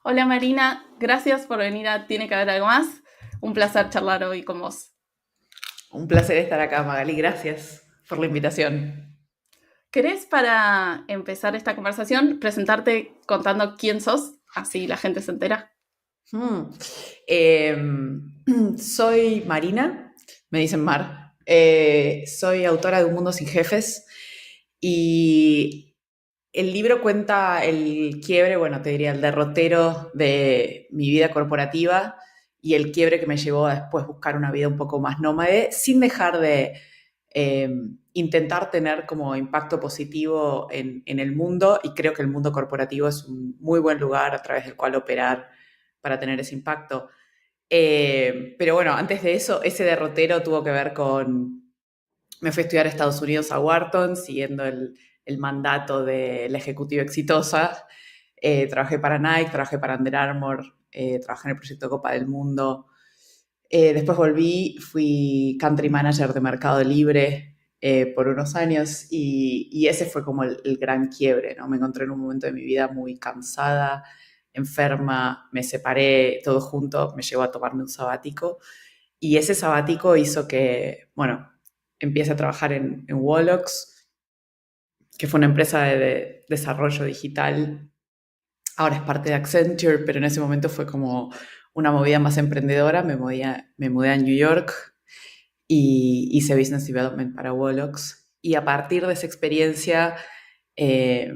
Hola Marina, gracias por venir a Tiene que haber algo más. Un placer charlar hoy con vos. Un placer estar acá, Magali. Gracias por la invitación. ¿Querés para empezar esta conversación presentarte contando quién sos? Así la gente se entera. Hmm. Soy Marina, me dicen Mar. Soy autora de Un Mundo Sin Jefes y el libro cuenta el quiebre, bueno, te diría el derrotero de mi vida corporativa y el quiebre que me llevó a después buscar una vida un poco más nómade, sin dejar de eh, intentar tener como impacto positivo en el mundo, y creo que el mundo corporativo es un muy buen lugar a través del cual operar para tener ese impacto. Pero bueno, antes de eso, ese derrotero tuvo que ver con... Me fui a estudiar a Estados Unidos a Wharton, siguiendo el mandato de la ejecutiva exitosa. Trabajé para Nike, trabajé para Under Armour, trabajé en el proyecto Copa del Mundo. Después volví, fui country manager de Mercado Libre por unos años y ese fue como el gran quiebre, ¿no? Me encontré en un momento de mi vida muy cansada, enferma, me separé, todo junto, me llevó a tomarme un sabático y ese sabático hizo que, bueno, empiece a trabajar en Wolox, que fue una empresa de desarrollo digital. Ahora es parte de Accenture, pero en ese momento fue como una movida más emprendedora. Me mudé a New York y hice Business Development para Wolox. Y a partir de esa experiencia, eh,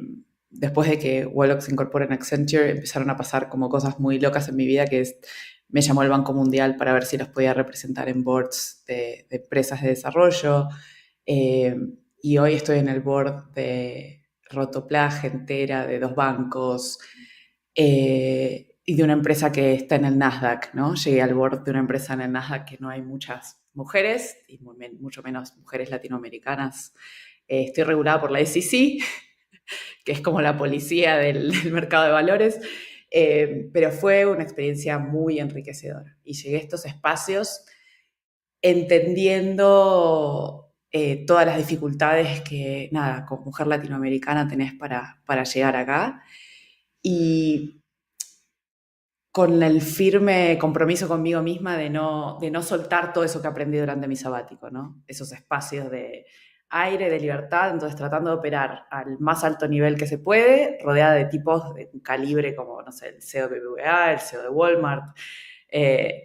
después de que Wolox se incorpora en Accenture, empezaron a pasar como cosas muy locas en mi vida, me llamó el Banco Mundial para ver si los podía representar en boards de empresas de desarrollo. Eh, y hoy estoy en el board de Rotoplas, Gentera, de dos bancos, y de una empresa que está en el Nasdaq, ¿no? Llegué al board de una empresa en el Nasdaq que no hay muchas mujeres, y mucho menos mujeres latinoamericanas. Estoy regulada por la SEC, que es como la policía del mercado de valores, pero fue una experiencia muy enriquecedora. Y llegué a estos espacios entendiendo todas las dificultades que, nada, como mujer latinoamericana tenés para llegar acá. Y con el firme compromiso conmigo misma de no soltar todo eso que aprendí durante mi sabático, ¿no? Esos espacios de aire, de libertad, entonces tratando de operar al más alto nivel que se puede, rodeada de tipos de un calibre como, no sé, el CEO de BBVA, el CEO de Walmart, eh,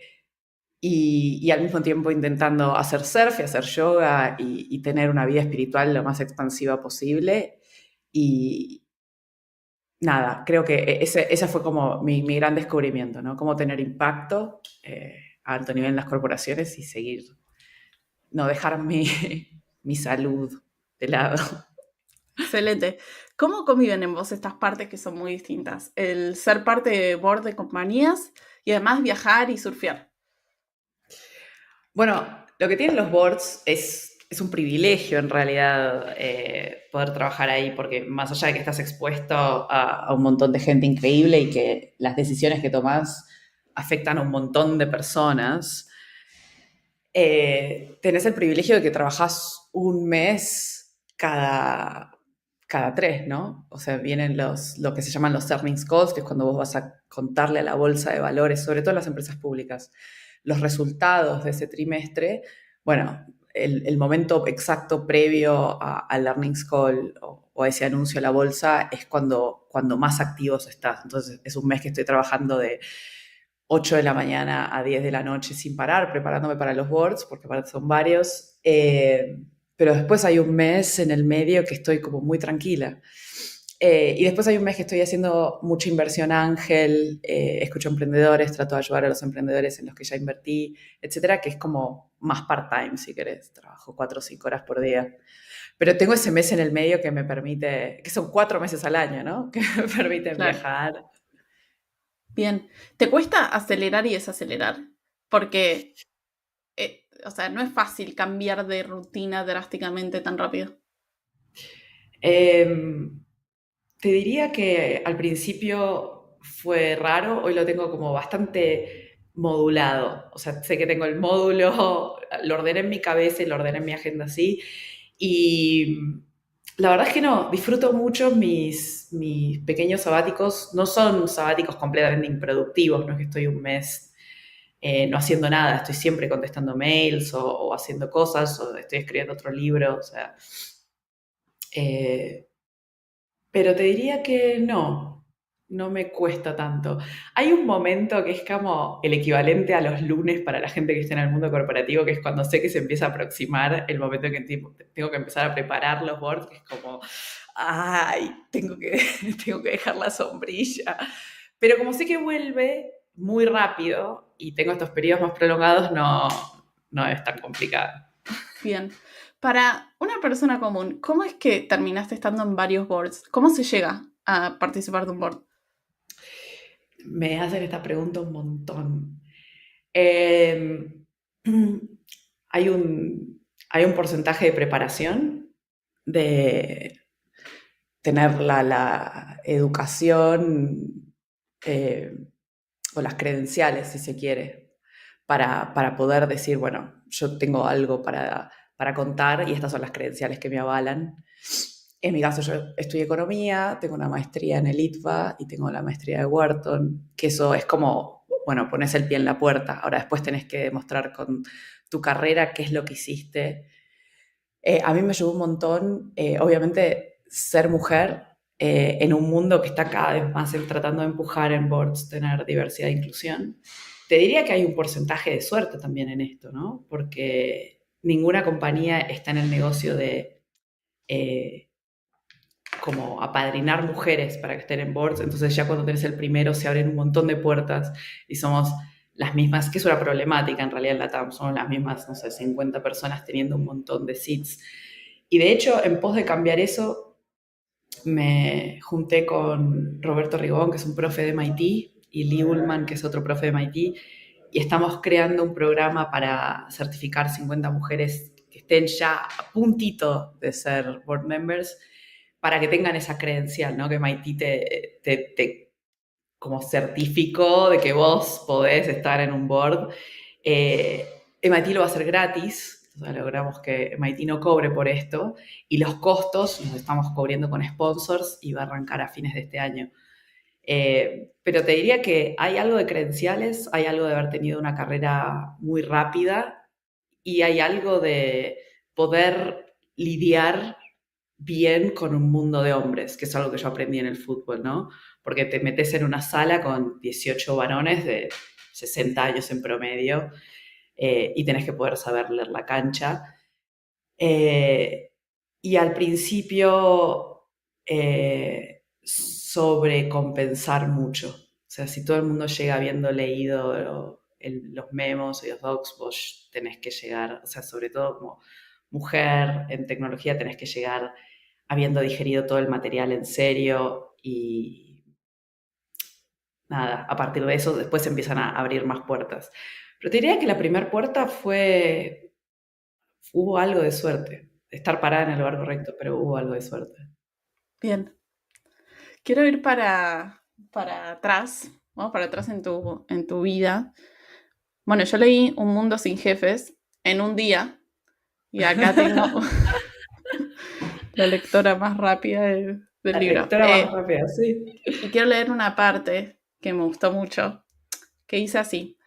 y al mismo tiempo intentando hacer surf y hacer yoga y tener una vida espiritual lo más expansiva posible. Y, nada, creo que ese fue como mi gran descubrimiento, ¿no? Cómo tener impacto a alto nivel en las corporaciones y seguir, no dejar mi salud de lado. Excelente. ¿Cómo conviven en vos estas partes que son muy distintas? El ser parte de board de compañías y además viajar y surfear. Bueno, lo que tienen los boards es un privilegio en realidad poder trabajar ahí, porque más allá de que estás expuesto a un montón de gente increíble y que las decisiones que tomas afectan a un montón de personas, tenés el privilegio de que trabajás un mes cada tres, ¿no? O sea, vienen lo que se llaman los earnings calls, que es cuando vos vas a contarle a la bolsa de valores, sobre todo en las empresas públicas, los resultados de ese trimestre. Bueno, el momento exacto previo al earnings call o a ese anuncio a la bolsa es cuando más activos estás. Entonces, es un mes que estoy trabajando de 8 de la mañana a 10 de la noche sin parar, preparándome para los boards, porque aparte son varios. Pero después hay un mes en el medio que estoy como muy tranquila. Y después hay un mes que estoy haciendo mucha inversión ángel, escucho emprendedores, trato de ayudar a los emprendedores en los que ya invertí, etcétera, que es como más part-time, si querés. Trabajo 4 o 5 horas por día. Pero tengo ese mes en el medio que me permite, que son 4 meses al año, ¿no? Que me permiten Claro. viajar. Bien. ¿Te cuesta acelerar y desacelerar? Porque, o sea, no es fácil cambiar de rutina drásticamente tan rápido. Eh, Te diría que al principio fue raro, hoy lo tengo como bastante modulado. O sea, sé que tengo el módulo, lo ordené en mi cabeza y lo ordené en mi agenda así. Y La verdad es que no, disfruto mucho mis pequeños sabáticos. No son sabáticos completamente improductivos, no es que estoy un mes no haciendo nada, estoy siempre contestando mails o haciendo cosas o estoy escribiendo otro libro, o sea, eh, pero te diría que no, no me cuesta tanto. Hay un momento que es como el equivalente a los lunes para la gente que está en el mundo corporativo, que es cuando sé que se empieza a aproximar el momento en que tengo que empezar a preparar los boards, que es como, ay, tengo que dejar la sombrilla. Pero como sé que vuelve muy rápido y tengo estos periodos más prolongados, no, no es tan complicado. Bien. Para una persona común, ¿cómo es que terminaste estando en varios boards? ¿Cómo se llega a participar de un board? Me hacen esta pregunta un montón. Eh, hay hay un porcentaje de preparación, de tener la educación eh, o las credenciales, si se quiere, para poder decir, bueno, yo tengo algo para contar y estas son las credenciales que me avalan. En mi caso, yo estudié economía, tengo una maestría en el ITBA y tengo la maestría de Wharton, que eso es como, bueno, pones el pie en la puerta. Ahora después tenés que demostrar con tu carrera qué es lo que hiciste. A mí me ayudó un montón, obviamente, ser mujer en un mundo que está cada vez más tratando de empujar en boards, tener diversidad e inclusión. Te diría que hay un porcentaje de suerte también en esto, ¿no? Porque ninguna compañía está en el negocio de eh, como apadrinar mujeres para que estén en boards, entonces ya cuando tenés el primero se abren un montón de puertas y somos las mismas, que es una problemática en realidad en la TAM, somos las mismas, no sé, 50 personas teniendo un montón de seats. Y de hecho, en pos de cambiar eso, me junté con Roberto Rigón, que es un profe de MIT, y Lee Ullman, que es otro profe de MIT, y estamos creando un programa para certificar 50 mujeres que estén ya a puntito de ser board members para que tengan esa credencial, ¿no? Que MIT te como certificó de que vos podés estar en un board. MIT lo va a hacer gratis, o sea, logramos que MIT no cobre por esto, y los costos los estamos cubriendo con sponsors y va a arrancar a fines de este año. Pero te diría que hay algo de credenciales, hay algo de haber tenido una carrera muy rápida y hay algo de poder lidiar bien con un mundo de hombres, que es algo que yo aprendí en el fútbol, ¿no? Porque te metes en una sala con 18 varones de 60 años en promedio y tenés que poder saber leer la cancha. Eh, y al principio sobrecompensar mucho. O sea, si todo el mundo llega habiendo leído los memos y los docs, vos tenés que llegar, o sea, sobre todo como mujer en tecnología, tenés que llegar habiendo digerido todo el material en serio y nada, a partir de eso después se empiezan a abrir más puertas. Pero te diría que la primera puerta hubo algo de suerte, estar parada en el lugar correcto, pero hubo algo de suerte. Bien. Quiero ir para atrás, ¿no? Para atrás en tu vida. Bueno, yo leí Un mundo sin jefes en un día y acá tengo la lectora más rápida del La libro. lectora más rápida, sí. Y quiero leer una parte que me gustó mucho, que dice así.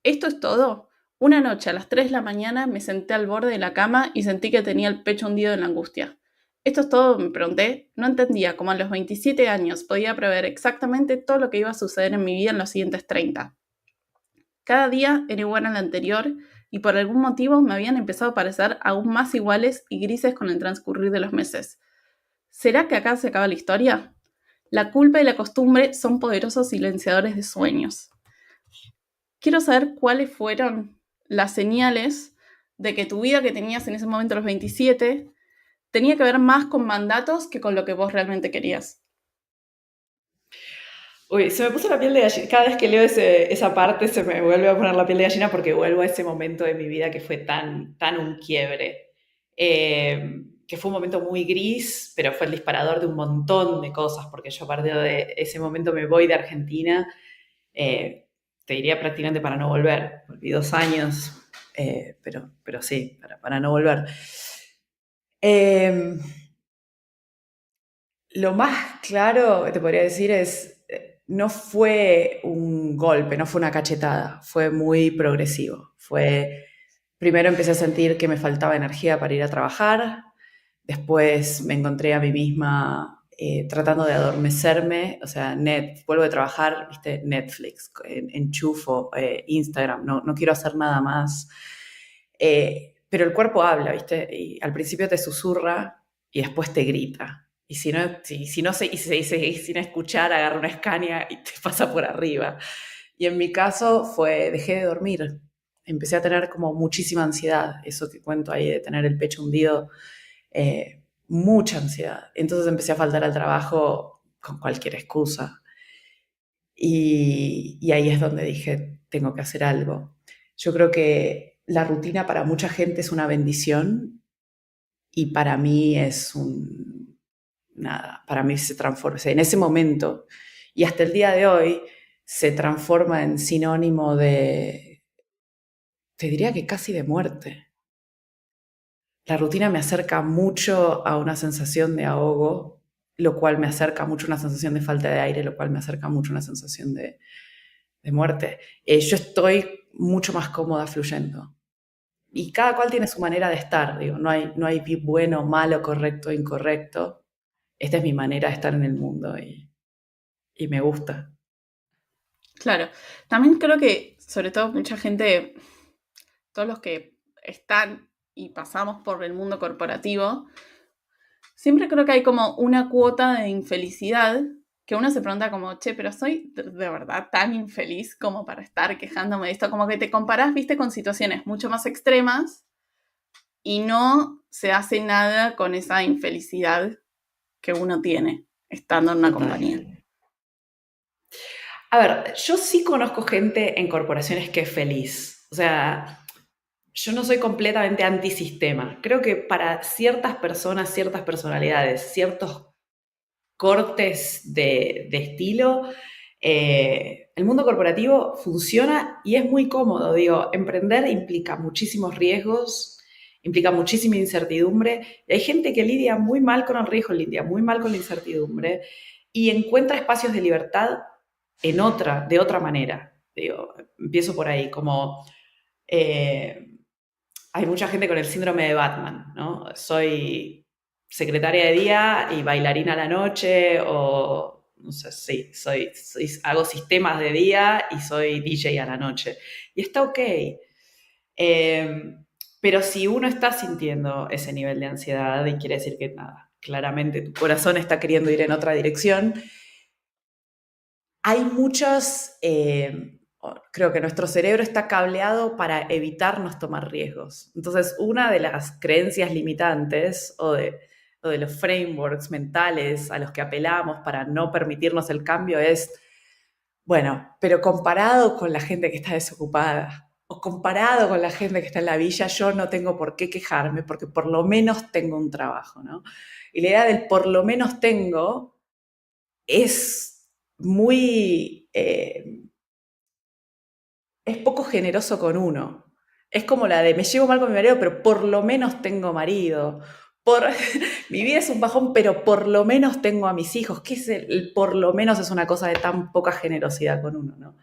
Esto es todo. Una noche a las 3 de la mañana me senté al borde de la cama y sentí que tenía el pecho hundido en la angustia. ¿Esto es todo?, me pregunté. No entendía cómo a los 27 años podía prever exactamente todo lo que iba a suceder en mi vida en los siguientes 30. Cada día era igual al anterior y por algún motivo me habían empezado a parecer aún más iguales y grises con el transcurrir de los meses. ¿Será que acá se acaba la historia? La culpa y la costumbre son poderosos silenciadores de sueños. Quiero saber cuáles fueron las señales de que tu vida que tenías en ese momento a los 27 tenía que ver más con mandatos que con lo que vos realmente querías. Uy, se me puso la piel de gallina. Cada vez que leo esa parte se me vuelve a poner la piel de gallina porque vuelvo a ese momento de mi vida que fue tan un quiebre. Que fue un momento muy gris, pero fue el disparador de un montón de cosas, porque yo a partir de ese momento me voy de Argentina, te diría prácticamente para no volver. Volví 2 años, pero sí, para no volver. Eh, Lo más claro que te podría decir es, no fue un golpe, no fue una cachetada, fue muy progresivo. Primero empecé a sentir que me faltaba energía para ir a trabajar, después me encontré a mí misma tratando de adormecerme, o sea, vuelvo a trabajar, viste, Netflix, enchufo, Instagram, no quiero hacer nada más. Pero el cuerpo habla, viste, y al principio te susurra y después te grita. Y si no se, y seguís sin escuchar, agarra una escania y te pasa por arriba. Y en mi caso dejé de dormir. Empecé a tener como muchísima ansiedad, eso que cuento ahí de tener el pecho hundido, mucha ansiedad. Entonces empecé a faltar al trabajo con cualquier excusa. Y ahí es donde dije, tengo que hacer algo. Yo creo que la rutina para mucha gente es una bendición y para mí nada, para mí se transforma, o sea, en ese momento y hasta el día de hoy se transforma en sinónimo te diría que casi de muerte. La rutina me acerca mucho a una sensación de ahogo, lo cual me acerca mucho a una sensación de falta de aire, lo cual me acerca mucho a una sensación de muerte. Yo estoy mucho más cómoda fluyendo. Y cada cual tiene su manera de estar, digo, no hay bueno, malo, correcto, incorrecto. Esta es mi manera de estar en el mundo y me gusta. Claro, también creo que, sobre todo, mucha gente, todos los que están y pasamos por el mundo corporativo, siempre creo que hay como una cuota de infelicidad que uno se pregunta como, che, pero soy de verdad tan infeliz como para estar quejándome de esto, como que te comparás, viste, con situaciones mucho más extremas y no se hace nada con esa infelicidad que uno tiene estando en una compañía. Total. A ver, yo sí conozco gente en corporaciones que es feliz. O sea, yo no soy completamente antisistema. Creo que para ciertas personas, ciertas personalidades, ciertos cortes de estilo, el mundo corporativo funciona y es muy cómodo. Digo, emprender implica muchísimos riesgos, implica muchísima incertidumbre. Y hay gente que lidia muy mal con el riesgo, lidia muy mal con la incertidumbre y encuentra espacios de libertad de otra manera. Digo, empiezo por ahí, como eh, hay mucha gente con el síndrome de Batman, ¿no? Soy secretaria de día y bailarina a la noche, o no sé, sí, hago sistemas de día y soy DJ a la noche. Y está ok. Pero si uno está sintiendo ese nivel de ansiedad, y quiere decir que nada, claramente tu corazón está queriendo ir en otra dirección, hay muchos, creo que nuestro cerebro está cableado para evitarnos tomar riesgos. Entonces, una de las creencias limitantes o de los frameworks mentales a los que apelamos para no permitirnos el cambio es, bueno, pero comparado con la gente que está desocupada o comparado con la gente que está en la villa, yo no tengo por qué quejarme porque por lo menos tengo un trabajo, ¿no? Y la idea del por lo menos tengo es muy, es poco generoso con uno. Es como la de me llevo mal con mi marido, pero por lo menos tengo marido. Por, mi vida es un bajón, pero por lo menos tengo a mis hijos. ¿Qué es el por lo menos? Es una cosa de tan poca generosidad con uno, ¿no?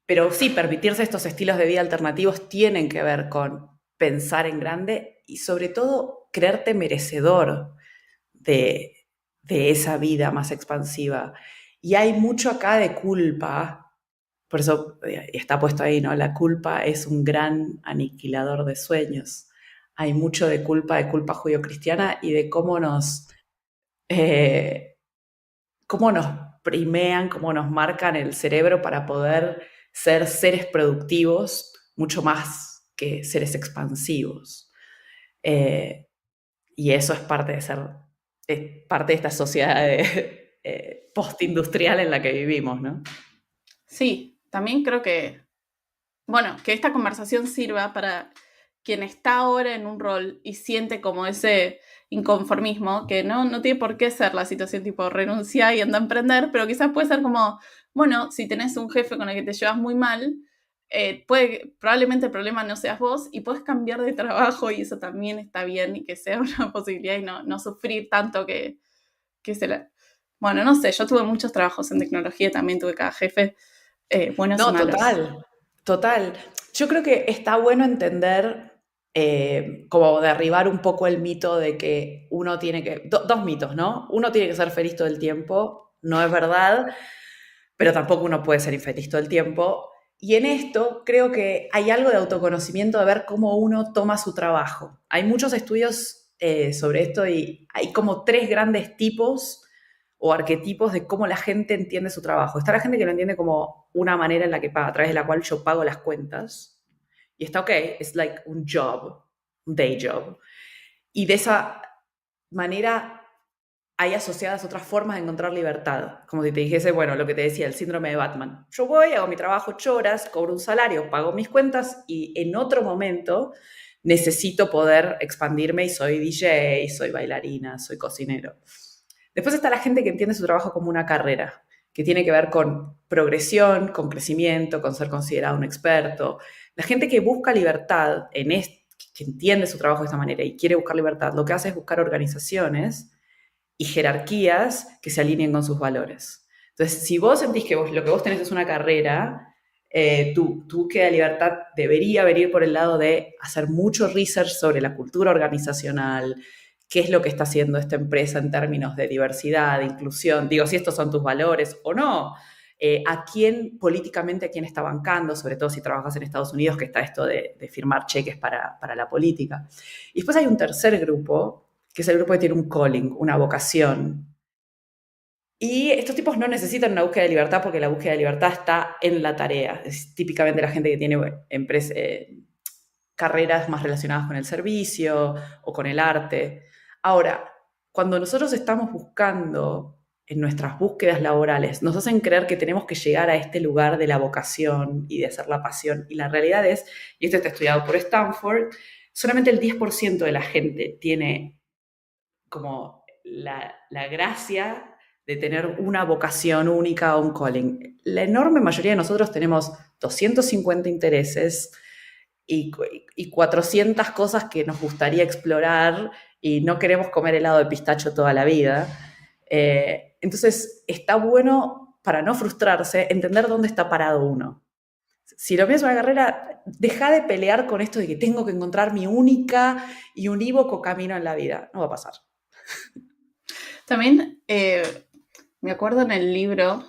Pero sí, permitirse estos estilos de vida alternativos tienen que ver con pensar en grande y sobre todo creerte merecedor de, de esa vida más expansiva. Y hay mucho acá de culpa, por eso está puesto ahí, ¿no? La culpa es un gran aniquilador de sueños. Hay mucho de culpa judio-cristiana y de eh, cómo nos primean, cómo nos marcan el cerebro para poder ser seres productivos mucho más que seres expansivos. Eh, y eso es parte de esta sociedad postindustrial en la que vivimos, ¿no? Sí, también creo que, bueno, que esta conversación sirva para quien está ahora en un rol y siente como ese inconformismo, que no tiene por qué ser la situación tipo renuncia y anda a emprender, pero quizás puede ser como, bueno, si tenés un jefe con el que te llevas muy mal, probablemente el problema no seas vos y puedes cambiar de trabajo y eso también está bien y que sea una posibilidad y no sufrir tanto que se la... Bueno, no sé, yo tuve muchos trabajos en tecnología, también tuve cada jefe, buenos y No, malos. total. Yo creo que está bueno entender, como derribar un poco el mito de que uno tiene que... dos mitos, ¿no? Uno tiene que ser feliz todo el tiempo, no es verdad, pero tampoco uno puede ser infeliz todo el tiempo. Y en esto creo que hay algo de autoconocimiento de ver cómo uno toma su trabajo. Hay muchos estudios sobre esto y hay como tres grandes tipos o arquetipos de cómo la gente entiende su trabajo. Está la gente que lo entiende como una manera en la que paga, a través de la cual yo pago las cuentas. Y está ok, es like un job, un day job. Y de esa manera hay asociadas otras formas de encontrar libertad. Como si te dijese, bueno, lo que te decía, el síndrome de Batman. Yo voy, hago mi trabajo 8 horas, cobro un salario, pago mis cuentas y en otro momento necesito poder expandirme y soy DJ, soy bailarina, soy cocinero. Después está la gente que entiende su trabajo como una carrera, que tiene que ver con progresión, con crecimiento, con ser considerado un experto. La gente que busca libertad, que entiende su trabajo de esta manera y quiere buscar libertad, lo que hace es buscar organizaciones y jerarquías que se alineen con sus valores. Entonces, si vos sentís que lo que vos tenés es una carrera, tu búsqueda de libertad debería venir por el lado de hacer mucho research sobre la cultura organizacional, qué es lo que está haciendo esta empresa en términos de diversidad, de inclusión, digo, si estos son tus valores o no, a quién políticamente, a quién está bancando, sobre todo si trabajas en Estados Unidos, que está esto de firmar cheques para la política. Y después hay un tercer grupo, que es el grupo que tiene un calling, una vocación. Y estos tipos no necesitan una búsqueda de libertad porque la búsqueda de libertad está en la tarea. Es típicamente la gente que tiene carreras más relacionadas con el servicio o con el arte. Ahora, cuando nosotros estamos buscando en nuestras búsquedas laborales, nos hacen creer que tenemos que llegar a este lugar de la vocación y de hacer la pasión. Y la realidad es, y esto está estudiado por Stanford, solamente el 10% de la gente tiene como la gracia de tener una vocación única o un calling. La enorme mayoría de nosotros tenemos 250 intereses y 400 cosas que nos gustaría explorar y no queremos comer helado de pistacho toda la vida. Entonces, está bueno, para no frustrarse, entender dónde está parado uno. Si lo piensas en una carrera, deja de pelear con esto de que tengo que encontrar mi única y unívoco camino en la vida. No va a pasar. También me acuerdo en el libro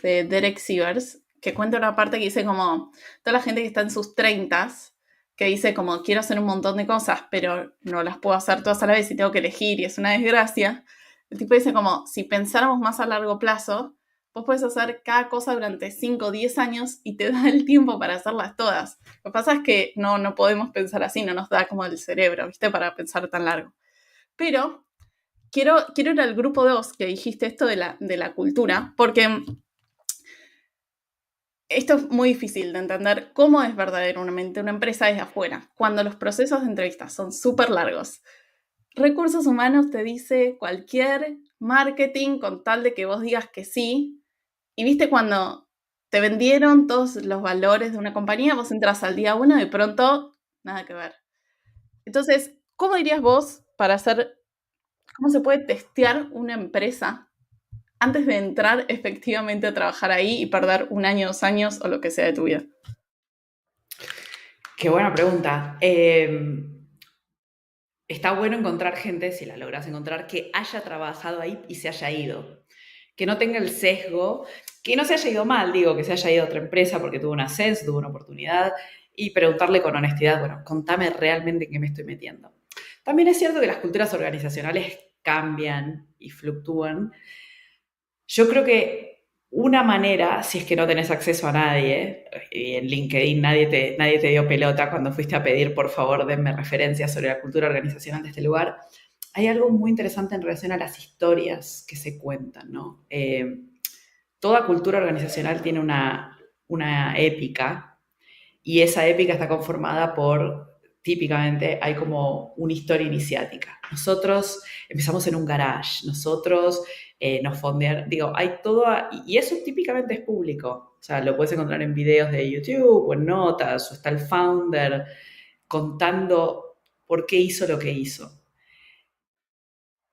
de Derek Sivers que cuenta una parte que dice como toda la gente que está en sus 30s, que dice como quiero hacer un montón de cosas, pero no las puedo hacer todas a la vez y tengo que elegir y es una desgracia. El tipo dice como si pensáramos más a largo plazo, vos podés hacer cada cosa durante 5 o 10 años y te da el tiempo para hacerlas todas. Lo que pasa es que no podemos pensar así, no nos da como el cerebro, ¿viste? Para pensar tan largo. Pero quiero ir al grupo 2 que dijiste esto de la cultura, porque esto es muy difícil de entender cómo es verdaderamente una empresa desde afuera, cuando los procesos de entrevista son súper largos. Recursos humanos te dice cualquier marketing con tal de que vos digas que sí. Y viste cuando te vendieron todos los valores de una compañía, vos entras al día 1 y de pronto nada que ver. Entonces, ¿cómo dirías vos para hacer, cómo se puede testear una empresa antes de entrar efectivamente a trabajar ahí y perder 1 año, 2 años o lo que sea de tu vida? Qué buena pregunta. Está bueno encontrar gente, si la logras encontrar, que haya trabajado ahí y se haya ido. Que no tenga el sesgo, que no se haya ido mal, digo, que se haya ido a otra empresa porque tuvo un ascenso, tuvo una oportunidad, y preguntarle con honestidad, bueno, contame realmente en qué me estoy metiendo. También es cierto que las culturas organizacionales cambian y fluctúan. Yo creo que una manera, si es que no tenés acceso a nadie, y en LinkedIn nadie te dio pelota cuando fuiste a pedir, por favor, denme referencias sobre la cultura organizacional de este lugar, hay algo muy interesante en relación a las historias que se cuentan, ¿no? Toda cultura organizacional tiene una épica y esa épica está conformada por típicamente hay como una historia iniciática. Nosotros empezamos en un garage, nosotros nos fondearon, digo, hay todo, y eso típicamente es público. O sea, lo puedes encontrar en videos de YouTube o en notas, o está el founder contando por qué hizo lo que hizo.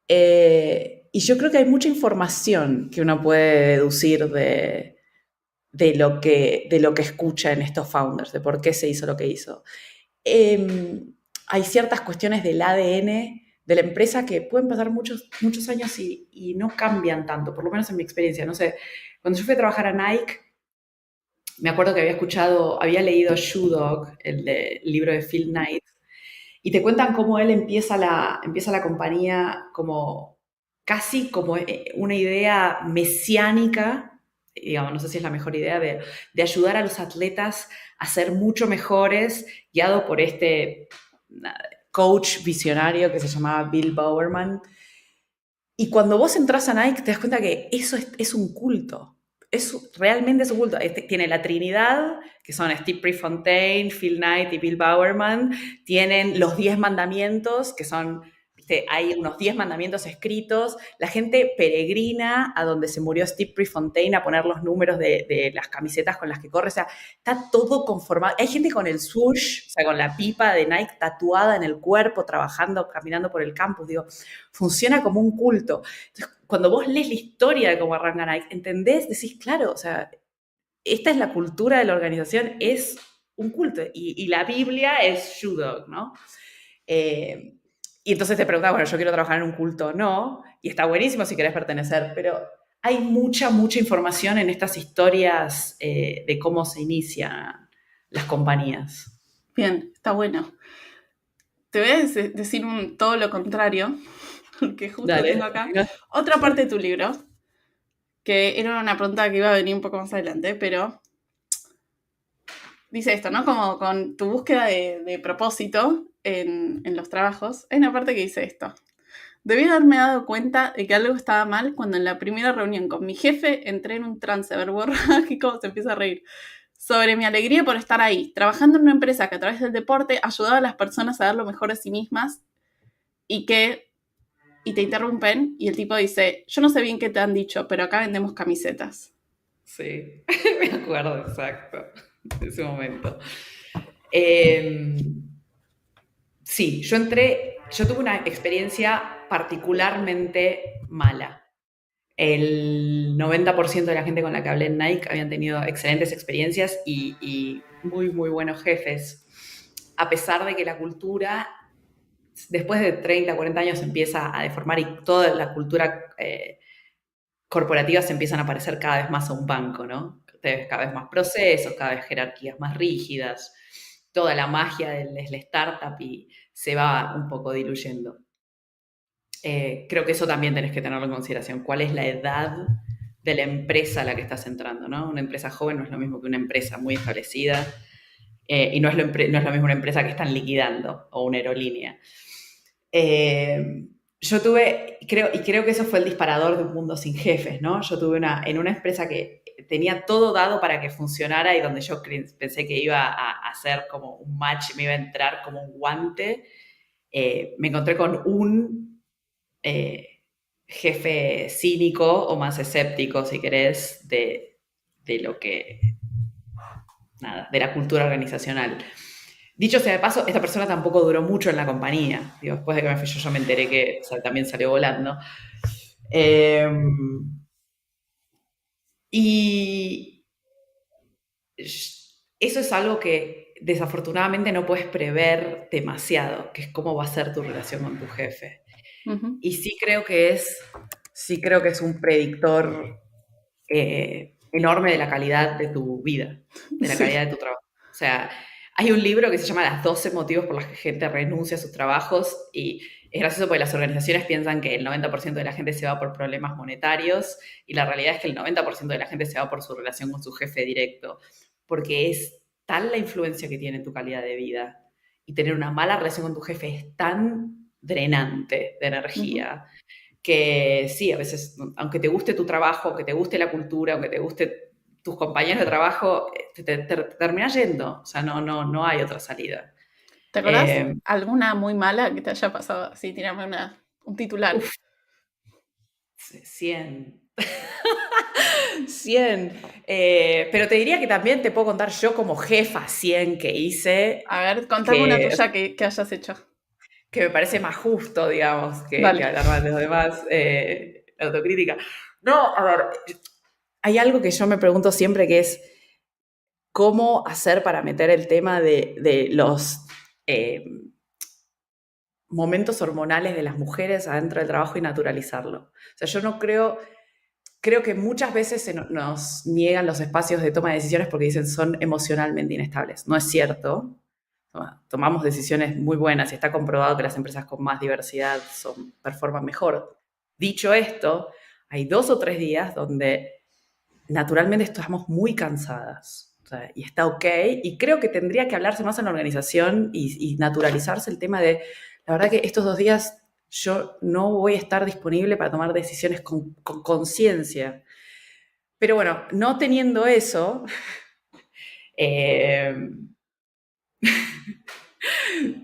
Y yo creo que hay mucha información que uno puede deducir de lo que escucha en estos founders, de por qué se hizo lo que hizo. Hay ciertas cuestiones del ADN de la empresa que pueden pasar muchos años y no cambian tanto, por lo menos en mi experiencia. No sé, cuando yo fui a trabajar a Nike, me acuerdo que había leído Shoe Dog, el libro de Phil Knight, y te cuentan cómo él empieza la compañía como casi como una idea mesiánica, digamos, no sé si es la mejor idea, de ayudar a los atletas a ser mucho mejores, guiado por este coach visionario que se llamaba Bill Bowerman. Y cuando vos entras a Nike te das cuenta que eso es un culto. Realmente es un culto. Tiene la Trinidad, que son Steve Prefontaine, Phil Knight y Bill Bowerman. Tienen los 10 mandamientos, que son, ¿viste? Hay unos 10 mandamientos escritos. La gente peregrina a donde se murió Steve Prefontaine a poner los números de las camisetas con las que corre. O sea, está todo conformado. Hay gente con el swoosh, o sea, con la pipa de Nike tatuada en el cuerpo, trabajando, caminando por el campus. Digo, funciona como un culto. Entonces, cuando vos lees la historia de cómo arranca Nike, ¿entendés? Decís, claro, o sea, esta es la cultura de la organización, es un culto. Y la Biblia es Shoe Dog, ¿no? Y entonces te preguntas, bueno, yo quiero trabajar en un culto o no, y está buenísimo si querés pertenecer, pero hay mucha información en estas historias de cómo se inician las compañías. Bien, está bueno. Te voy a decir todo lo contrario, porque justo tengo Dale. acá otra parte de tu libro, que era una pregunta que iba a venir un poco más adelante, pero dice esto, ¿no? Como con tu búsqueda de propósito en los trabajos, hay una parte que dice esto. Debí haberme dado cuenta de que algo estaba mal cuando en la primera reunión con mi jefe entré en un trance verborrágico, se empieza a reír, sobre mi alegría por estar ahí, trabajando en una empresa que a través del deporte ayudaba a las personas a dar lo mejor de sí mismas y te interrumpen y el tipo dice, yo no sé bien qué te han dicho, pero acá vendemos camisetas. Sí, me acuerdo exacto de ese momento. Sí, yo tuve una experiencia particularmente mala. El 90% de la gente con la que hablé en Nike habían tenido excelentes experiencias y muy, muy buenos jefes, a pesar de que la cultura, después de 30, 40 años, se empieza a deformar y toda la cultura corporativa se empiezan a parecer cada vez más a un banco, ¿no? Cada vez más procesos, cada vez jerarquías más rígidas, toda la magia del startup y se va un poco diluyendo. Creo que eso también tenés que tenerlo en consideración. ¿Cuál es la edad de la empresa a la que estás entrando, ¿no? Una empresa joven no es lo mismo que una empresa muy establecida y no es lo mismo una empresa que están liquidando o una aerolínea. Yo tuve, creo que eso fue el disparador de un mundo sin jefes, ¿no? Yo tuve en una empresa que tenía todo dado para que funcionara y donde yo pensé que iba a hacer como un match, me iba a entrar como un guante, me encontré con un jefe cínico o más escéptico, si querés, de lo que, nada, de la cultura organizacional. Dicho sea de paso, esta persona tampoco duró mucho en la compañía. Digo, después de que me fui yo me enteré que, o sea, también salió volando. Y eso es algo que desafortunadamente no puedes prever demasiado, que es cómo va a ser tu relación con tu jefe. Uh-huh. Y sí creo que es un predictor enorme de la calidad de tu vida, de la calidad de tu trabajo. O sea, hay un libro que se llama Las 12 motivos por los que gente renuncia a sus trabajos y es gracioso porque las organizaciones piensan que el 90% de la gente se va por problemas monetarios y la realidad es que el 90% de la gente se va por su relación con su jefe directo, porque es tal la influencia que tiene en tu calidad de vida y tener una mala relación con tu jefe es tan drenante de energía. Uh-huh. Que sí, a veces, aunque te guste tu trabajo, aunque te guste la cultura, aunque te guste tus compañeros de trabajo, te terminas yendo. O sea, no hay otra salida. ¿Te acordás alguna muy mala que te haya pasado? Así, tirame un titular. Uf, 100. 100. Pero te diría que también te puedo contar yo como jefa 100 que hice, A ver, contame una que, tuya que hayas hecho. que me parece más justo, digamos, que Dale. hablar mal de los demás. Autocrítica. No, a ver, hay algo que yo me pregunto siempre que es cómo hacer para meter el tema de los eh, momentos hormonales de las mujeres adentro del trabajo y naturalizarlo. O sea, yo no creo que muchas veces nos niegan los espacios de toma de decisiones porque dicen son emocionalmente inestables. No es cierto. Tomamos decisiones muy buenas y está comprobado que las empresas con más diversidad performan mejor. Dicho esto, hay 2 o 3 días donde naturalmente estamos muy cansadas. O sea, y está ok. Y creo que tendría que hablarse más en la organización y naturalizarse el tema de, la verdad que estos 2 días yo no voy a estar disponible para tomar decisiones con conciencia. Pero bueno, no teniendo eso, eh,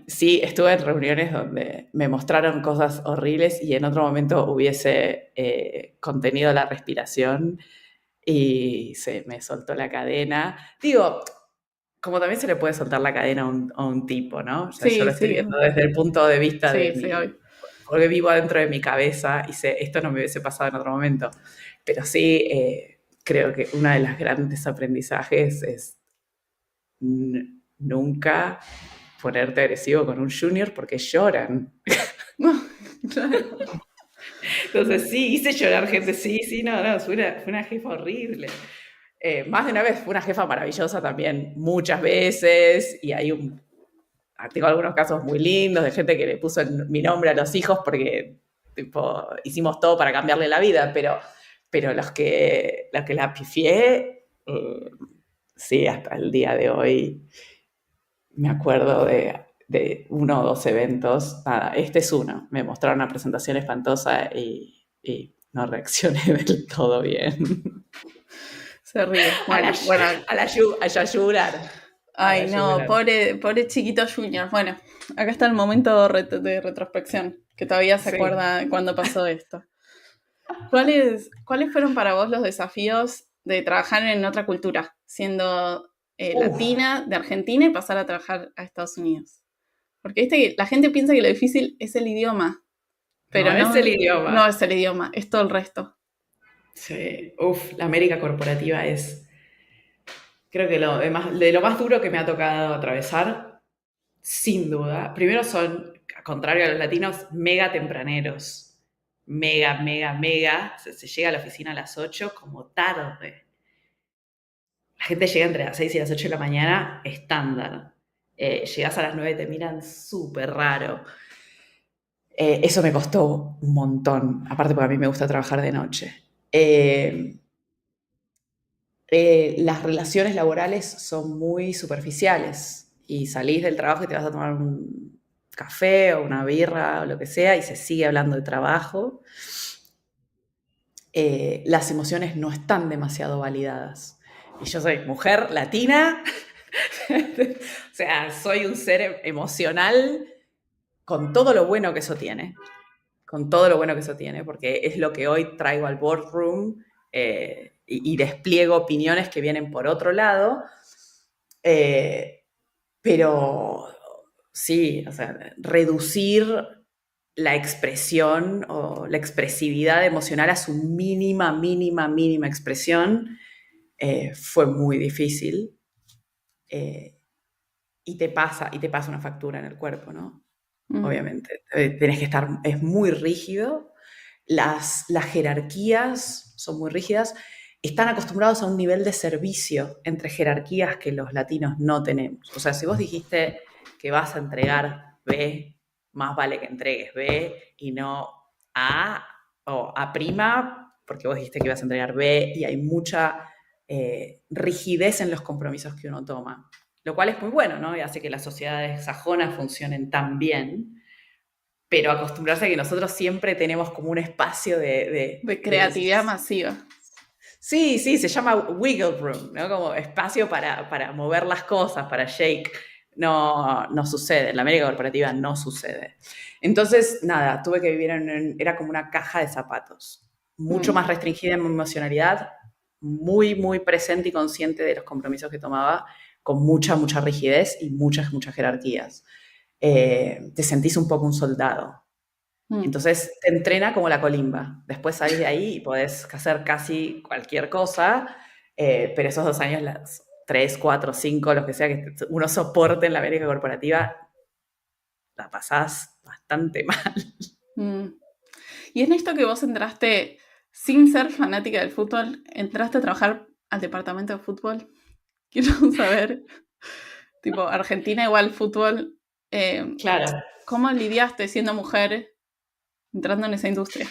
sí, estuve en reuniones donde me mostraron cosas horribles y en otro momento hubiese contenido la respiración y se me soltó la cadena. Digo, como también se le puede soltar la cadena a un tipo, ¿no? O sea, yo Sí, lo estoy sí, viendo desde el punto de vista de sí, sí, mi... hoy. Porque vivo adentro de mi cabeza y sé, esto no me hubiese pasado en otro momento. Pero sí, creo que uno de los grandes aprendizajes es nunca ponerte agresivo con un junior porque lloran. Claro. Entonces sí, hice llorar gente, sí, no, fue una jefa horrible. Más de una vez fue una jefa maravillosa también, muchas veces, y tengo algunos casos muy lindos de gente que le puso mi nombre a los hijos porque tipo, hicimos todo para cambiarle la vida, pero los que la pifié, sí, hasta el día de hoy me acuerdo de 1 o 2 eventos. Nada, este es uno. Me mostraron una presentación espantosa y no reaccioné del todo bien. Se ríe. A la, Bueno, bueno. a llorar. A la Ay, no, yugular. pobre chiquito Junior. Bueno, acá está el momento de retrospección, que todavía se Sí. acuerda cuando pasó esto. ¿Cuáles fueron para vos los desafíos de trabajar en otra cultura, siendo Uf, latina de Argentina y pasar a trabajar a Estados Unidos? Porque viste que la gente piensa que lo difícil es el idioma, no pero es no, el no idioma. es el idioma, es todo el resto. Sí. Uf, la América corporativa es, creo que de lo más duro que me ha tocado atravesar, sin duda. Primero son, a contrario a los latinos, mega tempraneros. Mega, mega, mega. Se llega a la oficina a las 8 como tarde. La gente llega entre las 6 y las 8 de la mañana, estándar. Llegas a las 9 y te miran súper raro. Eso me costó un montón, aparte porque a mí me gusta trabajar de noche. Las relaciones laborales son muy superficiales y salís del trabajo y te vas a tomar un café o una birra o lo que sea y se sigue hablando de trabajo. Las emociones no están demasiado validadas. Y yo soy mujer latina, o sea, soy un ser emocional con todo lo bueno que eso tiene, con todo lo bueno que eso tiene, porque es lo que hoy traigo al boardroom y despliego opiniones que vienen por otro lado, pero sí, o sea, reducir la expresión o la expresividad emocional a su mínima, mínima, mínima expresión fue muy difícil y te pasa una factura en el cuerpo, ¿no? Mm. Obviamente. Tenés que estar, es muy rígido, las jerarquías son muy rígidas, están acostumbrados a un nivel de servicio entre jerarquías que los latinos no tenemos. O sea, si vos dijiste que vas a entregar B, más vale que entregues B y no A o A prima, porque vos dijiste que ibas a entregar B y hay mucha rigidez en los compromisos que uno toma. Lo cual es muy bueno, ¿no? Y hace que las sociedades sajonas funcionen tan bien, pero acostumbrarse a que nosotros siempre tenemos como un espacio De creatividad masiva. Sí, se llama wiggle room, ¿no? Como espacio para mover las cosas, para shake. no sucede, en la América corporativa no sucede. Entonces, nada, tuve que vivir era como una caja de zapatos, mucho más restringida en mi emocionalidad, muy, muy presente y consciente de los compromisos que tomaba, con mucha, mucha rigidez y muchas, muchas jerarquías. Te sentís un poco un soldado. Entonces te entrena como la colimba. Después salís de ahí y podés hacer casi cualquier cosa, pero esos 2 años, las 3, 4, 5, los que sea que uno soporte en la América corporativa, la pasás bastante mal. Y en esto que vos entraste sin ser fanática del fútbol, entraste a trabajar al departamento de fútbol. Quiero saber, tipo, Argentina igual fútbol. Claro. ¿Cómo lidiaste siendo mujer entrando en esa industria?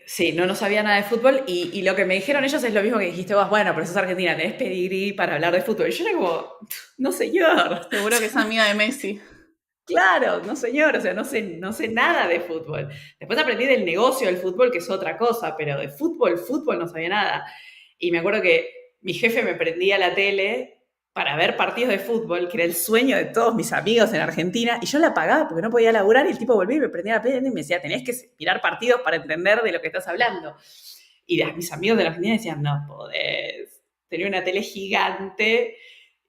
Sí, no sabía nada de fútbol y lo que me dijeron ellos es lo mismo que dijiste vos, bueno, pero sos argentina, tenés pedigrí para hablar de fútbol. Y yo era como, no señor. Seguro que es amiga de Messi. Claro, no señor, o sea, no sé nada de fútbol. Después aprendí del negocio del fútbol, que es otra cosa, pero de fútbol no sabía nada. Y me acuerdo que mi jefe me prendía la tele para ver partidos de fútbol, que era el sueño de todos mis amigos en Argentina, y yo la pagaba porque no podía laburar, y el tipo volvía y me prendía la tele y me decía, tenés que mirar partidos para entender de lo que estás hablando. Y mis amigos de la Argentina decían, no podés. Tenía una tele gigante.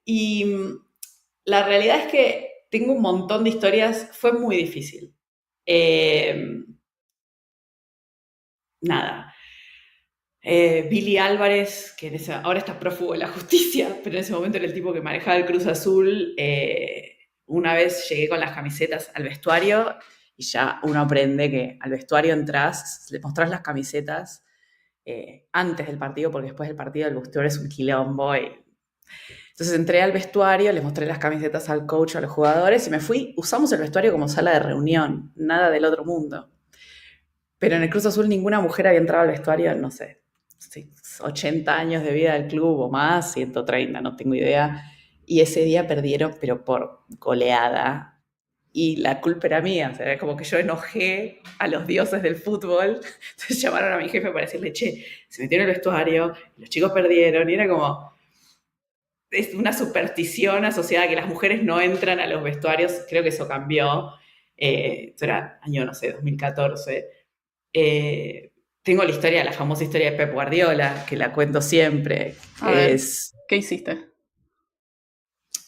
Y la realidad es que tengo un montón de historias, fue muy difícil. Nada. Billy Álvarez, que ahora está prófugo de la justicia, pero en ese momento era el tipo que manejaba el Cruz Azul. Una vez llegué con las camisetas al vestuario y ya uno aprende que al vestuario entras, le mostrás las camisetas antes del partido, porque después del partido el vestuario es un quilombo. Entonces entré al vestuario, les mostré las camisetas al coach, a los jugadores y me fui. Usamos el vestuario como sala de reunión, nada del otro mundo. Pero en el Cruz Azul ninguna mujer había entrado al vestuario, no sé, 80 años de vida del club o más, 130, no tengo idea. Y ese día perdieron, pero por goleada. Y la culpa era mía, o sea, era como que yo enojé a los dioses del fútbol. Entonces llamaron a mi jefe para decirle, che, se metieron en el vestuario, los chicos perdieron. Y era como, es una superstición asociada a que las mujeres no entran a los vestuarios. Creo que eso cambió. Esto era año, no sé, 2014. Tengo la historia, la famosa historia de Pep Guardiola, que la cuento siempre. A ver, ¿qué hiciste?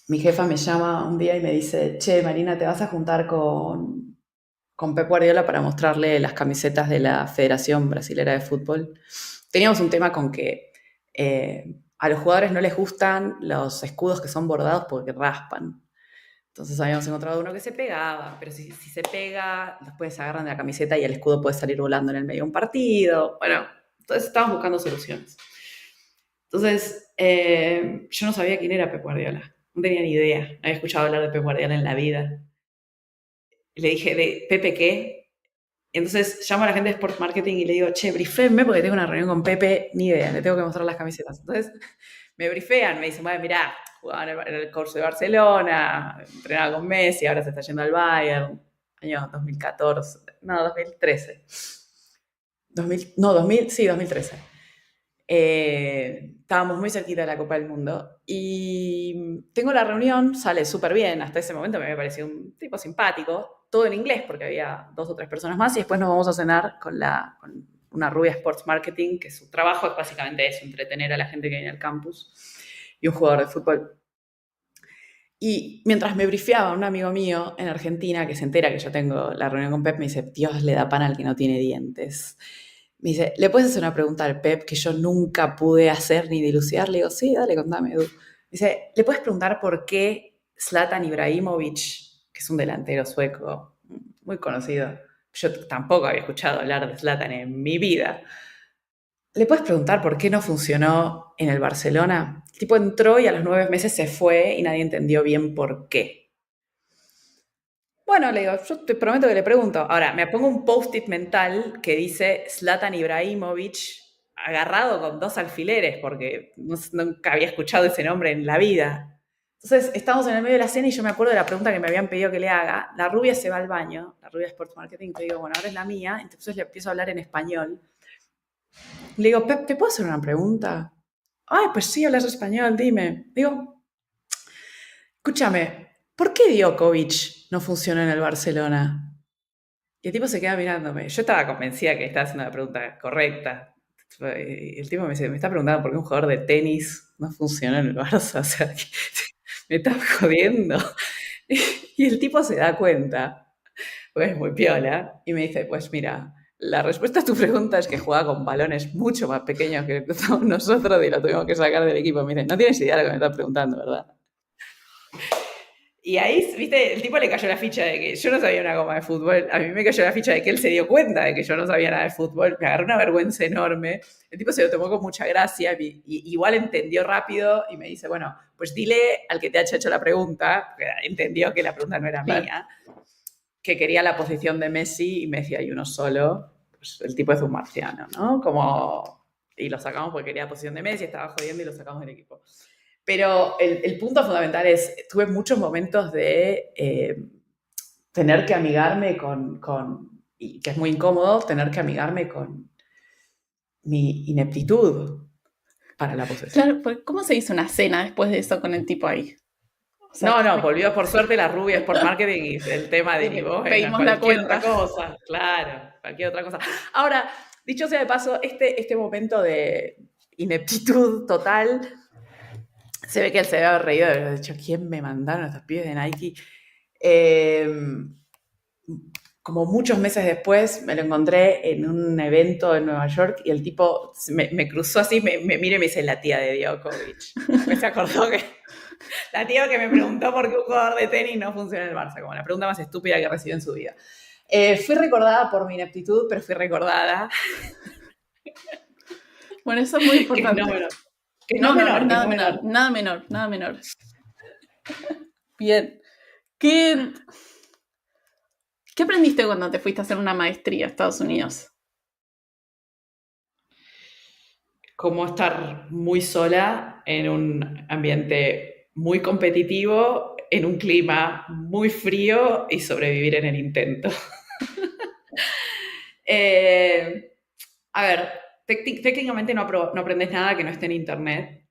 Mi jefa me llama un día y me dice, che, Marina, ¿te vas a juntar con Pep Guardiola para mostrarle las camisetas de la Federación Brasilera de Fútbol? Teníamos un tema con que a los jugadores no les gustan los escudos que son bordados porque raspan. Entonces habíamos encontrado uno que se pegaba, pero si se pega, después se agarran de la camiseta y el escudo puede salir volando en el medio de un partido. Bueno, entonces estábamos buscando soluciones. Entonces, yo no sabía quién era Pep Guardiola, no tenía ni idea, no había escuchado hablar de Pep Guardiola en la vida. Le dije, ¿de Pepe qué? Entonces llamo a la gente de Sport Marketing y le digo, che, brifenme porque tengo una reunión con Pepe, ni idea, le tengo que mostrar las camisetas. Entonces me brifean, me dicen, bueno, mirá, jugaba en el curso de Barcelona, entrenaba con Messi, ahora se está yendo al Bayern, año 2014, no, 2013. 2013. Estábamos muy cerquita de la Copa del Mundo y tengo la reunión, sale súper bien, hasta ese momento me había parecido un tipo simpático, todo en inglés porque había 2 o 3 personas más y después nos vamos a cenar con una rubia Sports Marketing, que su trabajo es básicamente eso, entretener a la gente que viene al campus, y un jugador de fútbol. Y mientras me brifeaba un amigo mío en Argentina que se entera que yo tengo la reunión con Pep, me dice, Dios le da pan al que no tiene dientes. Me dice, ¿le puedes hacer una pregunta al Pep que yo nunca pude hacer ni dilucidar? Le digo, sí, dale, contame, Edu. Me dice, ¿le puedes preguntar por qué Zlatan Ibrahimovic, que es un delantero sueco muy conocido, yo tampoco había escuchado hablar de Zlatan en mi vida, ¿le puedes preguntar por qué no funcionó en el Barcelona? El tipo entró y a los 9 meses se fue y nadie entendió bien por qué. Bueno, le digo, yo te prometo que le pregunto. Ahora, me pongo un post-it mental que dice Zlatan Ibrahimovic agarrado con 2 alfileres, porque nunca había escuchado ese nombre en la vida. Entonces, estamos en el medio de la cena y yo me acuerdo de la pregunta que me habían pedido que le haga. La rubia se va al baño, la rubia de Sports Marketing, te digo, bueno, ahora es la mía. Entonces le empiezo a hablar en español. Le digo, Pep, ¿te puedo hacer una pregunta? Ay, pues sí, hablas español, dime. Digo, escúchame, ¿por qué Djokovic no funciona en el Barcelona? Y el tipo se queda mirándome. Yo estaba convencida que estaba haciendo la pregunta correcta. El tipo me dice, me está preguntando por qué un jugador de tenis no funciona en el Barça. O sea, me está jodiendo. Y el tipo se da cuenta, porque es muy piola, y me dice, pues mira, la respuesta a tu pregunta es que juega con balones mucho más pequeños que nosotros y lo tuvimos que sacar del equipo. Me dice, no tienes idea de lo que me estás preguntando, ¿verdad? Y ahí, viste, el tipo le cayó la ficha de que yo no sabía una goma de fútbol. A mí me cayó la ficha de que él se dio cuenta de que yo no sabía nada de fútbol. Me agarró una vergüenza enorme. El tipo se lo tomó con mucha gracia. Y igual entendió rápido y me dice, bueno, pues dile al que te haya hecho la pregunta, que entendió que la pregunta no era mía, que quería la posición de Messi y Messi hay uno solo. Pues el tipo es un marciano, ¿no? Como... Y lo sacamos porque quería la posición de Messi, estaba jodiendo y lo sacamos del equipo. Pero el punto fundamental es, tuve muchos momentos de tener que amigarme y que es muy incómodo, tener que amigarme con mi ineptitud para la posesión. Claro, pues, ¿cómo se hizo una cena después de eso con el tipo ahí? O sea, No, volvió por suerte la rubia es por marketing y el tema derivó en pedimos la cualquier cuenta. otra cosa. Claro, cualquier otra cosa. Ahora, dicho sea de paso, este momento de ineptitud total, se ve que él se había reído de haber dicho, ¿quién me mandaron estos pibes de Nike? Como muchos meses después me lo encontré en un evento en Nueva York y el tipo me cruzó así, me mira y me dice, la tía de Djokovic. Me se acordó que la tía que me preguntó por qué un jugador de tenis no funciona en el Barça, como la pregunta más estúpida que recibió en su vida. Fui recordada por mi ineptitud, pero fui recordada. Bueno, eso es muy importante. No menor. Nada menor. Bien. ¿Qué aprendiste cuando te fuiste a hacer una maestría a Estados Unidos? Cómo estar muy sola en un ambiente muy competitivo, en un clima muy frío y sobrevivir en el intento. A ver, técnicamente no aprendes nada que no esté en internet.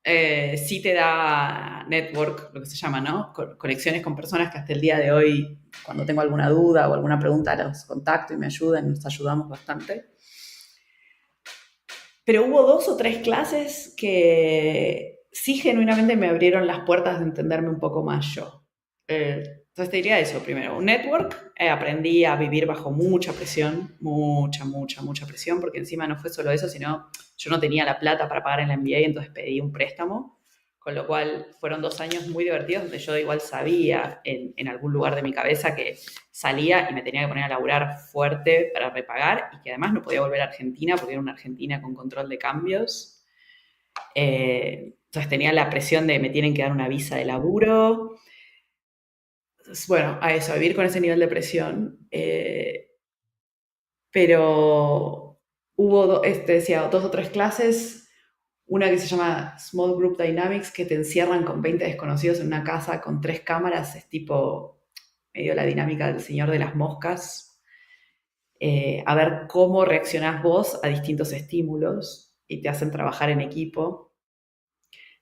Sí te da network, lo que se llama, ¿no? Conexiones con personas que hasta el día de hoy, cuando tengo alguna duda o alguna pregunta, los contacto y me ayudan, nos ayudamos bastante. Pero hubo 2 o 3 clases que sí genuinamente me abrieron las puertas de entenderme un poco más yo. Entonces te diría eso primero. Un network, aprendí a vivir bajo mucha presión, mucha presión, porque encima no fue solo eso, sino yo no tenía la plata para pagar en la MBA, entonces pedí un préstamo, con lo cual fueron 2 años muy divertidos, donde yo igual sabía en algún lugar de mi cabeza que salía y me tenía que poner a laburar fuerte para repagar y que además no podía volver a Argentina porque era una Argentina con control de cambios. Entonces tenía la presión de me tienen que dar una visa de laburo. Entonces, bueno, a eso, a vivir con ese nivel de presión. Pero hubo, decía, 2 o 3 clases, una que se llama Small Group Dynamics, que te encierran con 20 desconocidos en una casa con 3 cámaras, es tipo medio la dinámica del Señor de las Moscas, a ver cómo reaccionás vos a distintos estímulos y te hacen trabajar en equipo.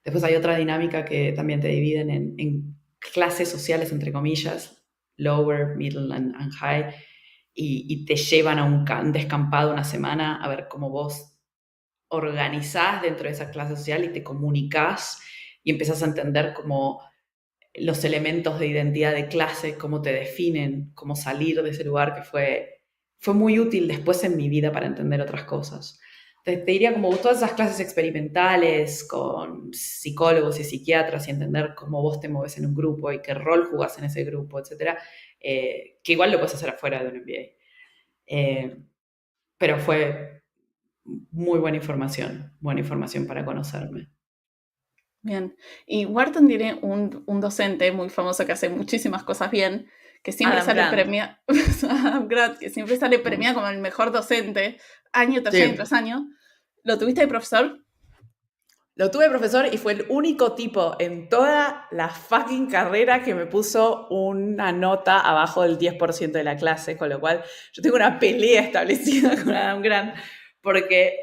Después hay otra dinámica que también te dividen en clases sociales, entre comillas, lower, middle and high, y te llevan a un descampado una semana a ver cómo vos organizás dentro de esa clase social y te comunicás y empezás a entender cómo los elementos de identidad de clase, cómo te definen, cómo salir de ese lugar, que fue muy útil después en mi vida para entender otras cosas. Te diría como todas esas clases experimentales con psicólogos y psiquiatras y entender cómo vos te mueves en un grupo y qué rol jugás en ese grupo, etcétera, que igual lo puedes hacer afuera de un MBA. Pero fue muy buena información para conocerme. Bien. Y Wharton tiene un docente muy famoso que hace muchísimas cosas bien, que siempre sale premiado, Adam Grant, que siempre sale premiado como el mejor docente, año tras año tras año. ¿Lo tuviste de profesor? Lo tuve de profesor y fue el único tipo en toda la fucking carrera que me puso una nota abajo del 10% de la clase, con lo cual yo tengo una pelea establecida con Adam Grant, porque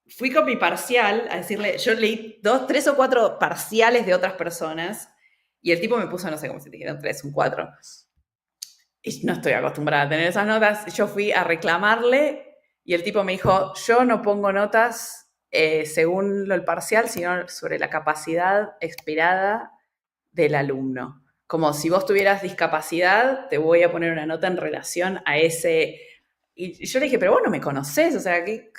fui con mi parcial a decirle, yo leí 3 o 4 parciales de otras personas y el tipo me puso, no sé cómo se dijeron, 3, un 4. Y no estoy acostumbrada a tener esas notas. Yo fui a reclamarle y el tipo me dijo, yo no pongo notas según el parcial, sino sobre la capacidad expirada del alumno. Como si vos tuvieras discapacidad, te voy a poner una nota en relación a ese. Y yo le dije, pero vos no me conocés, o sea, ¿qué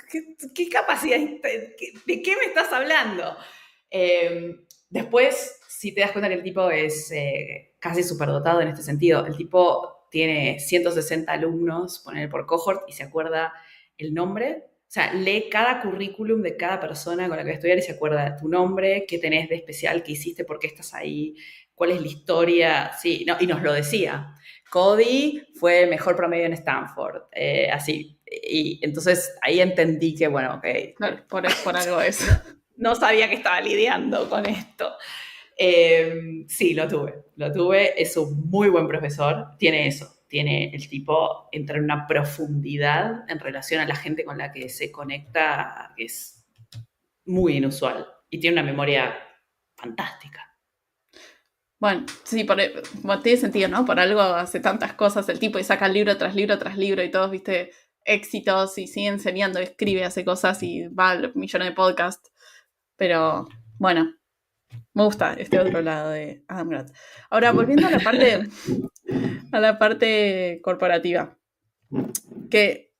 capacidad? ¿De qué me estás hablando? Después, si te das cuenta que el tipo es casi superdotado en este sentido, el tipo tiene 160 alumnos, poner por cohort, y se acuerda el nombre. O sea, lee cada currículum de cada persona con la que va a estudiar y se acuerda de tu nombre, qué tenés de especial, qué hiciste, por qué estás ahí, cuál es la historia. Sí, no, y nos lo decía. Cody fue el mejor promedio en Stanford, así. Y entonces ahí entendí que, bueno, ok. Claro, por algo eso. No sabía que estaba lidiando con esto. Sí, lo tuve, es un muy buen profesor, tiene eso, tiene el tipo, entra en una profundidad en relación a la gente con la que se conecta, que es muy inusual, y tiene una memoria fantástica. Bueno, sí, bueno, tiene sentido, ¿no? Por algo hace tantas cosas el tipo y saca libro tras libro tras libro y todos, viste, éxitos y sigue enseñando, escribe, hace cosas y va a millones de podcasts. Pero bueno, me gusta este otro lado de Adam Grant. Ahora, volviendo a la parte corporativa, que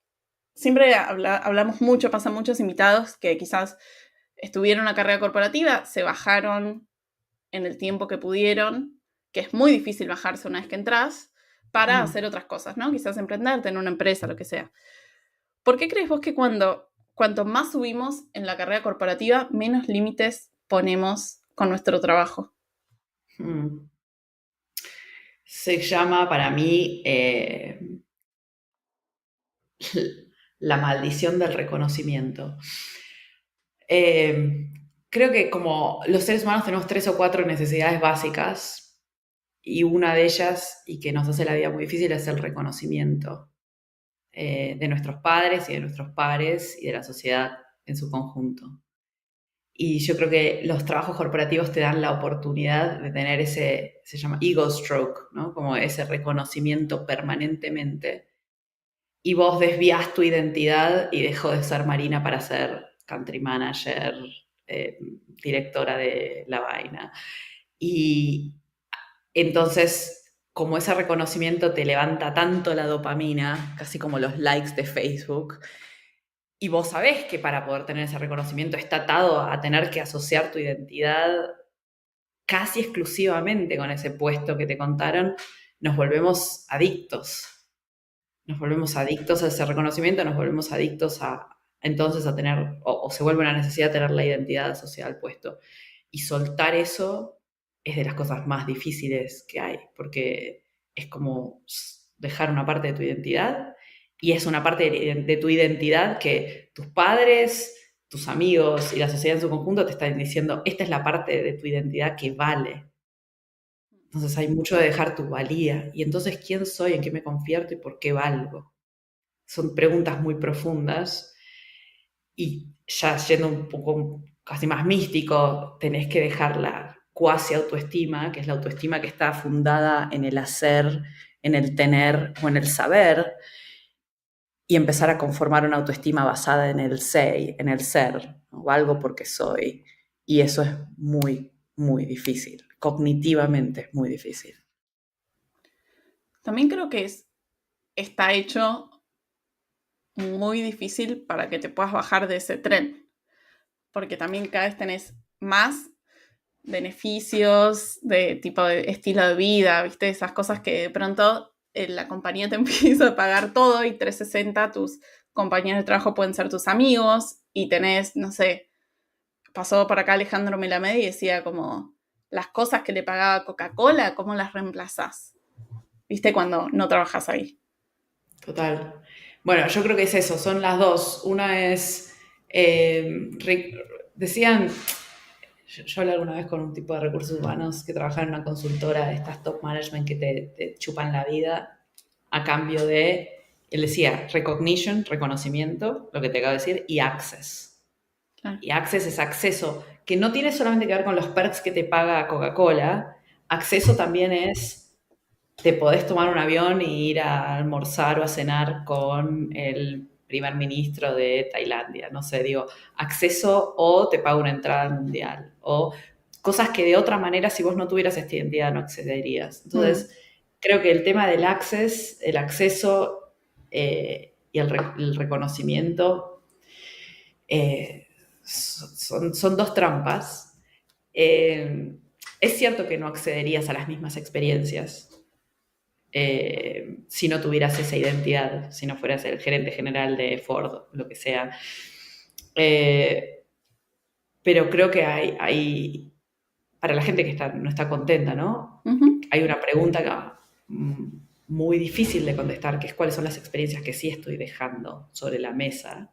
siempre hablamos mucho, pasan muchos invitados que quizás estuvieron en una carrera corporativa, se bajaron en el tiempo que pudieron, que es muy difícil bajarse una vez que entras, para hacer otras cosas, ¿no? Quizás emprender, tener una empresa, lo que sea. ¿Por qué crees vos que cuanto más subimos en la carrera corporativa, menos límites ponemos con nuestro trabajo? Se llama para mí la maldición del reconocimiento. Creo que como los seres humanos tenemos 3 o 4 necesidades básicas y una de ellas, y que nos hace la vida muy difícil, es el reconocimiento de nuestros padres y de nuestros pares y de la sociedad en su conjunto. Y yo creo que los trabajos corporativos te dan la oportunidad de tener ese, se llama ego stroke, ¿no? Como ese reconocimiento permanentemente. Y vos desvías tu identidad y dejó de ser Marina para ser country manager, directora de la vaina. Y entonces, como ese reconocimiento te levanta tanto la dopamina, casi como los likes de Facebook, y vos sabés que para poder tener ese reconocimiento está atado a tener que asociar tu identidad casi exclusivamente con ese puesto que te contaron, nos volvemos adictos. Nos volvemos adictos a ese reconocimiento, nos volvemos adictos entonces a tener, o se vuelve una necesidad tener la identidad asociada al puesto. Y soltar eso es de las cosas más difíciles que hay, porque es como dejar una parte de tu identidad y es una parte de tu identidad que tus padres, tus amigos y la sociedad en su conjunto te están diciendo, esta es la parte de tu identidad que vale. Entonces hay mucho de dejar tu valía. Y entonces, ¿quién soy? ¿En qué me convierto? ¿Y por qué valgo? Son preguntas muy profundas. Y ya yendo un poco casi más místico, tenés que dejar la cuasi autoestima, que es la autoestima que está fundada en el hacer, en el tener o en el saber, y empezar a conformar una autoestima basada en el ser, ¿no? Valgo porque soy. Y eso es muy, muy difícil. Cognitivamente es muy difícil. También creo que está hecho muy difícil para que te puedas bajar de ese tren, porque también cada vez tenés más beneficios de tipo de estilo de vida, ¿viste? Esas cosas que de pronto la compañía te empieza a pagar todo y 360 tus compañeros de trabajo pueden ser tus amigos y tenés, no sé, pasó por acá Alejandro Melamed y decía como las cosas que le pagaba Coca-Cola, ¿cómo las reemplazás? ¿Viste? Cuando no trabajas ahí. Total. Bueno, yo creo que es eso, son las dos. Una es, decían, yo hablé alguna vez con un tipo de recursos humanos que trabaja en una consultora de estas top management que te chupan la vida a cambio de, él decía, recognition, reconocimiento, lo que te acabo de decir, y access. Claro. Y access es acceso, que no tiene solamente que ver con los perks que te paga Coca-Cola. Acceso también es, te podés tomar un avión y ir a almorzar o a cenar con el primer ministro de Tailandia. No sé, digo, acceso o te paga una entrada al mundial. O cosas que de otra manera, si vos no tuvieras esta identidad, no accederías. Mm, Entonces, creo que el tema del access, el acceso y el reconocimiento son dos trampas. Es cierto que no accederías a las mismas experiencias si no tuvieras esa identidad, si no fueras el gerente general de Ford, lo que sea. Eh, pero creo que para la gente que no está contenta, ¿no? ujú, Hay una pregunta muy difícil de contestar, que es cuáles son las experiencias que sí estoy dejando sobre la mesa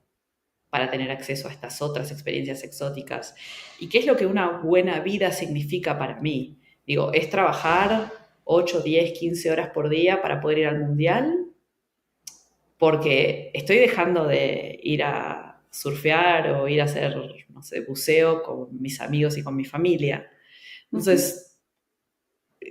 para tener acceso a estas otras experiencias exóticas. ¿Y qué es lo que una buena vida significa para mí? Digo, ¿es trabajar 8, 10, 15 horas por día para poder ir al mundial? Porque estoy dejando de ir a surfear o ir a hacer, no sé, buceo con mis amigos y con mi familia. ujú. Entonces,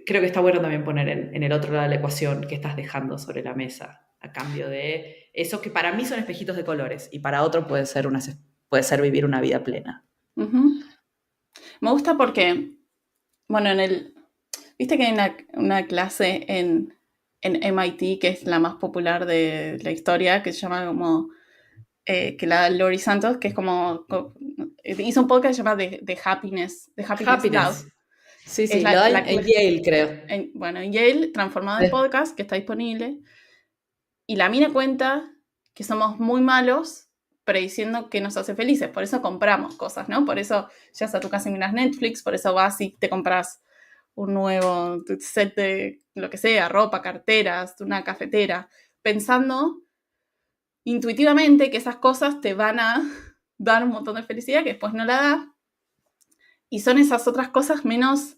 creo que está bueno también poner en el otro lado de la ecuación qué estás dejando sobre la mesa a cambio de eso que para mí son espejitos de colores y para otro puede ser vivir una vida plena. Ujú. Me gusta porque, bueno, viste que hay una clase en MIT que es la más popular de la historia, que se llama como, que la da Lori Santos, que es como, hizo un podcast que se llama The Happiness Lab. Happiness. Sí, Es sí, lo da la en Yale, creo. bueno, en Yale, transformado en Sí. podcast, que está disponible, y la mina cuenta que somos muy malos prediciendo que nos hace felices, por eso compramos cosas, ¿no? Por eso llegas a tu casa y miras Netflix, por eso vas y te compras un nuevo set de lo que sea, ropa, carteras, una cafetera, pensando intuitivamente que esas cosas te van a dar un montón de felicidad que después no la da, y son esas otras cosas menos,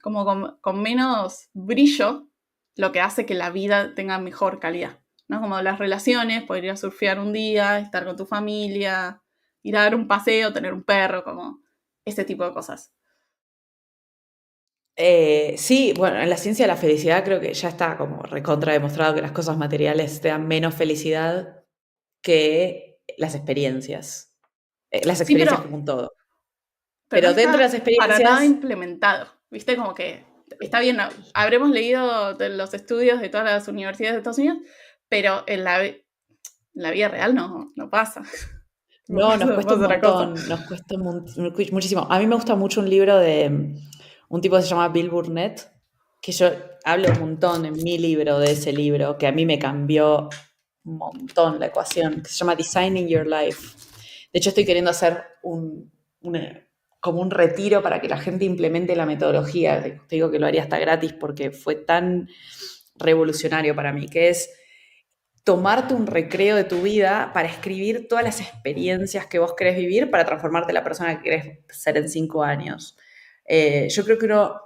como con menos brillo, lo que hace que la vida tenga mejor calidad, ¿no? Como las relaciones, poder ir a surfear un día, estar con tu familia, ir a dar un paseo, tener un perro, como ese tipo de cosas. Sí, bueno, en la ciencia de la felicidad creo que ya está como recontra demostrado que las cosas materiales te dan menos felicidad que las experiencias. Las Sí, experiencias como un todo. pero no Pero dentro de está las para nada experiencias, implementado. ¿Viste? Como que está bien, habremos leído de los estudios de todas las universidades de Estados Unidos, pero en la vida real no pasa. no, nos cuesta un Pasa otra cosa. montón, nos cuesta muchísimo. A mí me gusta mucho un libro de un tipo que se llama Bill Burnett, que yo hablo un montón en mi libro de ese libro, que a mí me cambió un montón la ecuación, que se llama Designing Your Life. De hecho, estoy queriendo hacer como un retiro para que la gente implemente la metodología. Te digo que lo haría hasta gratis porque fue tan revolucionario para mí, que es tomarte un recreo de tu vida para escribir todas las experiencias que vos querés vivir para transformarte en la persona que querés ser en 5 años. Yo creo que uno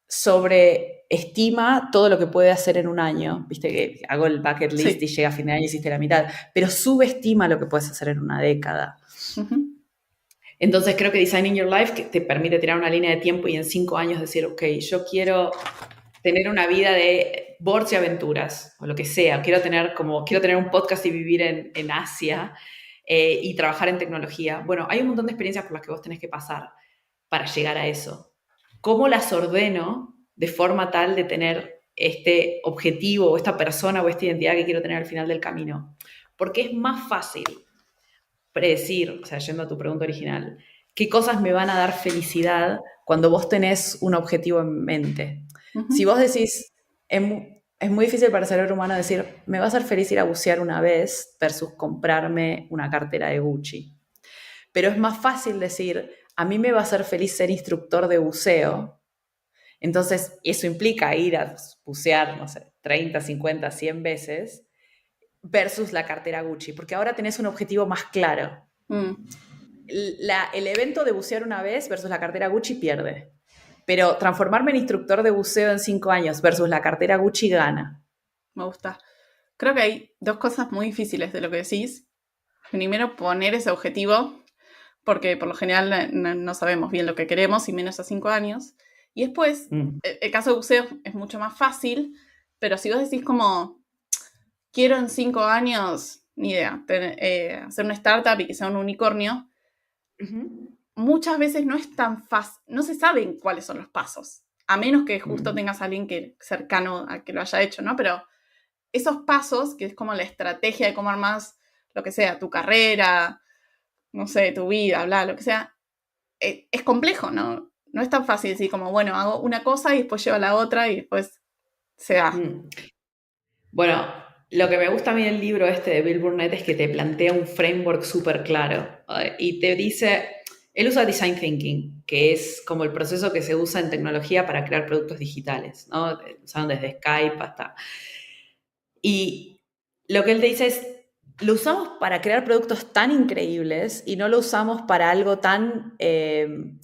sobreestima todo lo que puede hacer en un año. Viste que hago el bucket list y Sí. llega a fin de año y hiciste la mitad, pero subestima lo que puedes hacer en una década. Uh-huh. Entonces creo que Designing Your Life que te permite tirar una línea de tiempo y en 5 años decir, ok, yo quiero tener una vida de boards y aventuras, o lo que sea. Quiero tener un podcast y vivir en Asia y trabajar en tecnología. Bueno, hay un montón de experiencias por las que vos tenés que pasar para llegar a eso. ¿Cómo las ordeno de forma tal de tener este objetivo o esta persona o esta identidad que quiero tener al final del camino? Porque es más fácil predecir, o sea, yendo a tu pregunta original, qué cosas me van a dar felicidad cuando vos tenés un objetivo en mente. Si Uh-huh. vos decís, es muy difícil para el cerebro humano decir, me va a hacer feliz ir a bucear una vez versus comprarme una cartera de Gucci. Pero es más fácil decir, a mí me va a hacer feliz ser instructor de buceo. Entonces, eso implica ir a bucear, no sé, 30, 50, 100 veces versus la cartera Gucci, porque ahora tenés un objetivo más claro. Mm, El evento de bucear una vez versus la cartera Gucci pierde. Pero transformarme en instructor de buceo en 5 años versus la cartera Gucci gana. me gusta. Creo que hay dos cosas muy difíciles de lo que decís. Primero, poner ese objetivo. porque por lo general no sabemos bien lo que queremos, y menos a 5 años. Y después, el caso de buceo es mucho más fácil, pero si vos decís como, quiero en 5 años, ni idea, hacer una startup y que sea un unicornio, muchas veces no es tan fácil, no se saben cuáles son los pasos, a menos que justo tengas a alguien cercano a que lo haya hecho, ¿no? Pero esos pasos, que es como la estrategia de cómo armás lo que sea, tu carrera, no sé, tu vida, bla, lo que sea, es complejo, ¿no? No es tan fácil decir como, bueno, hago una cosa y después llevo a la otra y después se da. Bueno, lo que me gusta a mí del libro este de Bill Burnett es que te plantea un framework súper claro y te dice, él usa Design Thinking, que es como el proceso que se usa en tecnología para crear productos digitales, ¿no? Usaron desde Skype hasta... Y lo que él te dice es, lo usamos para crear productos tan increíbles y no lo usamos para algo tan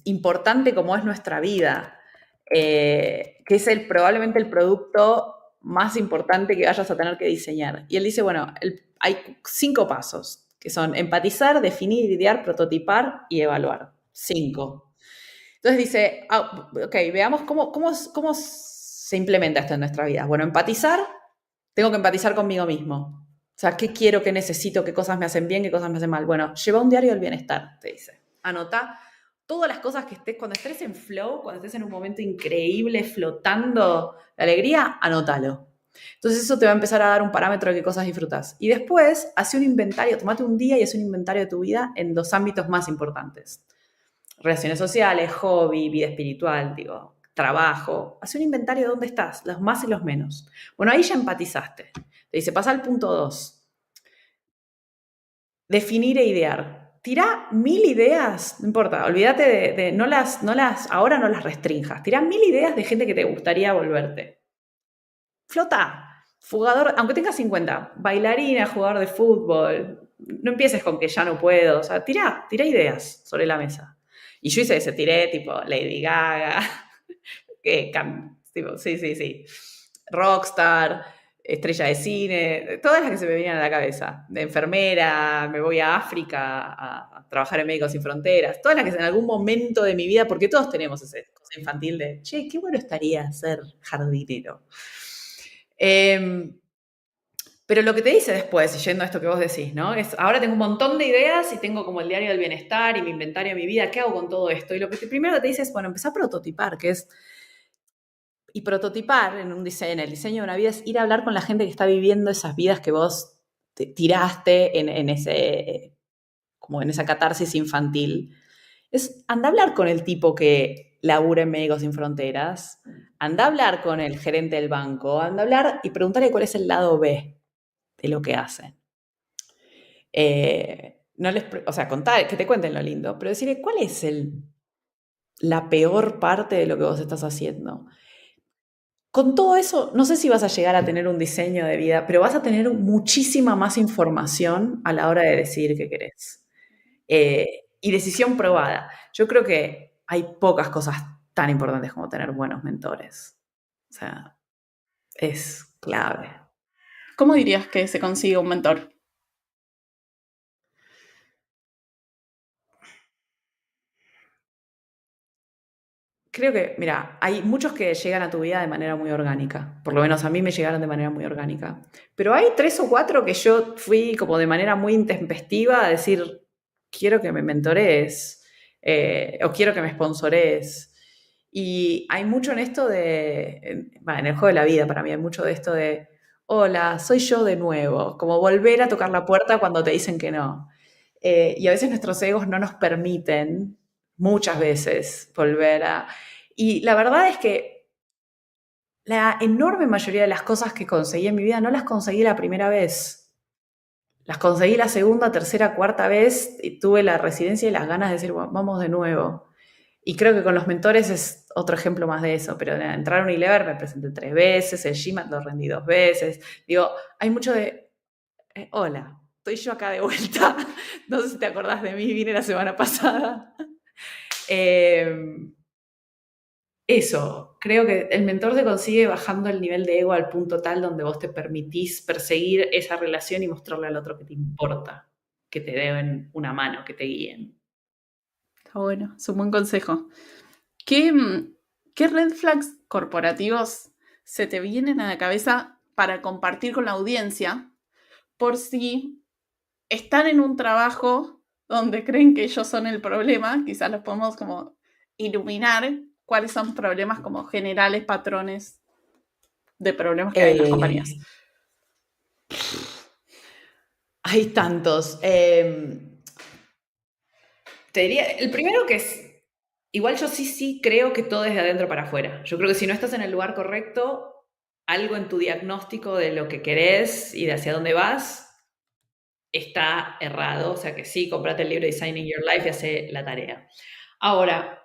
importante como es nuestra vida, que es probablemente el producto más importante que vayas a tener que diseñar. Y él dice, bueno, hay 5 pasos, que son empatizar, definir, idear, prototipar y evaluar. 5. Entonces dice, ok, veamos cómo se implementa esto en nuestra vida. Bueno, empatizar, tengo que empatizar conmigo mismo. O sea, ¿qué quiero, qué necesito, qué cosas me hacen bien, qué cosas me hacen mal? Bueno, lleva un diario del bienestar, te dice. Anota todas las cosas que estés, cuando estés en flow, cuando estés en un momento increíble, flotando de alegría, anótalo. Entonces eso te va a empezar a dar un parámetro de qué cosas disfrutas. Y después, hace un inventario, tomate un día y haz un inventario de tu vida en los ámbitos más importantes. Relaciones sociales, hobby, vida espiritual, digo, trabajo. Haz un inventario de dónde estás, los más y los menos. Bueno, ahí ya empatizaste. Te dice, pasa al punto 2. Definir e idear. Tirá 1000 ideas, no importa, olvídate ahora no las restrinjas. Tirá 1000 ideas de gente que te gustaría volverte. Flota. Jugador, aunque tengas 50, bailarina, jugador de fútbol. No empieces con que ya no puedo. O sea, tirá ideas sobre la mesa. Y yo hice ese, tiré tipo Lady Gaga, tipo, sí. Rockstar, estrella de cine, todas las que se me venían a la cabeza. De enfermera, me voy a África a trabajar en Médicos Sin Fronteras. Todas las que en algún momento de mi vida, porque todos tenemos esa cosa infantil de, che, qué bueno estaría ser jardinero. Pero lo que te dice después, yendo a esto que vos decís, ¿no? Es, ahora tengo un montón de ideas y tengo como el diario del bienestar y mi inventario de mi vida, ¿qué hago con todo esto? Y lo que primero te dice es, bueno, empezá a prototipar, que es... Y prototipar en el diseño de una vida es ir a hablar con la gente que está viviendo esas vidas que vos tiraste como en esa catarsis infantil. Es anda a hablar con el tipo que labura en Médicos Sin Fronteras, anda a hablar con el gerente del banco, anda a hablar y preguntarle cuál es el lado B de lo que hacen. O sea, contar, que te cuenten lo lindo, pero decirle cuál es la peor parte de lo que vos estás haciendo. Con todo eso, no sé si vas a llegar a tener un diseño de vida, pero vas a tener muchísima más información a la hora de decidir qué querés. Y decisión probada. Yo creo que hay pocas cosas tan importantes como tener buenos mentores. O sea, es clave. ¿Cómo dirías que se consigue un mentor? Creo que, mira, hay muchos que llegan a tu vida de manera muy orgánica. Por lo menos a mí me llegaron de manera muy orgánica. Pero hay 3 o 4 que yo fui como de manera muy intempestiva a decir, quiero que me mentores o quiero que me sponsores. Y hay mucho en esto en el juego de la vida para mí, hay mucho de esto de, hola, soy yo de nuevo. Como volver a tocar la puerta cuando te dicen que no. Y a veces nuestros egos no nos permiten, muchas veces, volver a... Y la verdad es que la enorme mayoría de las cosas que conseguí en mi vida no las conseguí la primera vez. Las conseguí la segunda, tercera, cuarta vez y tuve la resiliencia y las ganas de decir, bueno, vamos de nuevo. Y creo que con los mentores es otro ejemplo más de eso, pero de entrar a Unilever me presenté 3 veces, el GMAT lo rendí 2 veces. Digo, hay mucho de, hola, estoy yo acá de vuelta. No sé si te acordás de mí, vine la semana pasada. Eso, creo que el mentor se consigue bajando el nivel de ego al punto tal donde vos te permitís perseguir esa relación y mostrarle al otro que te importa, que te den una mano, que te guíen. Está bueno, es un buen consejo. ¿Qué, qué red flags corporativos se te vienen a la cabeza para compartir con la audiencia por si están en un trabajo donde creen que ellos son el problema? Quizás los podemos como iluminar cuáles son problemas como generales, patrones de problemas que hay en las compañías. Hay tantos. Te diría, el primero que es, igual yo sí creo que todo es de adentro para afuera. Yo creo que si no estás en el lugar correcto, algo en tu diagnóstico de lo que querés y de hacia dónde vas está errado. O sea que sí, comprate el libro Designing Your Life y hace la tarea. Ahora,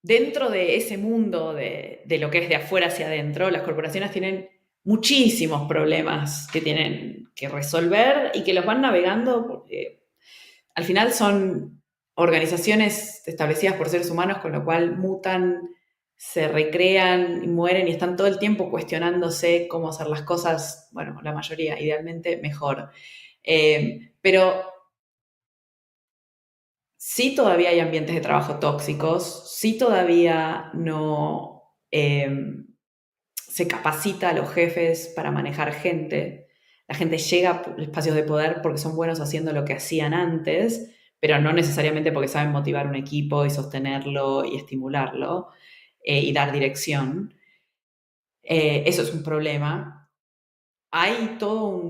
dentro de ese mundo de lo que es de afuera hacia adentro, las corporaciones tienen muchísimos problemas que tienen que resolver y que los van navegando porque al final son organizaciones establecidas por seres humanos, con lo cual mutan, se recrean, mueren y están todo el tiempo cuestionándose cómo hacer las cosas, bueno, la mayoría, idealmente, mejor. Pero sí todavía hay ambientes de trabajo tóxicos, sí todavía no se capacita a los jefes para manejar gente. La gente llega a espacios de poder porque son buenos haciendo lo que hacían antes, pero no necesariamente porque saben motivar un equipo y sostenerlo y estimularlo y dar dirección. Eso es un problema. Hay todo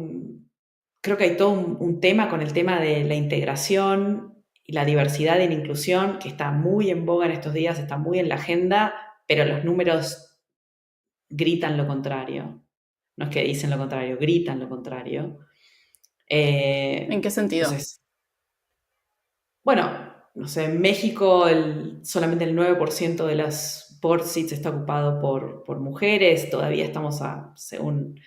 creo que hay todo un tema con el tema de la integración y la diversidad y la inclusión que está muy en boga en estos días, está muy en la agenda, pero los números gritan lo contrario. No es que dicen lo contrario, gritan lo contrario. ¿En qué sentido? Entonces, bueno, no sé, en México solamente el 9% de las board seats está ocupado por mujeres. Todavía estamos, según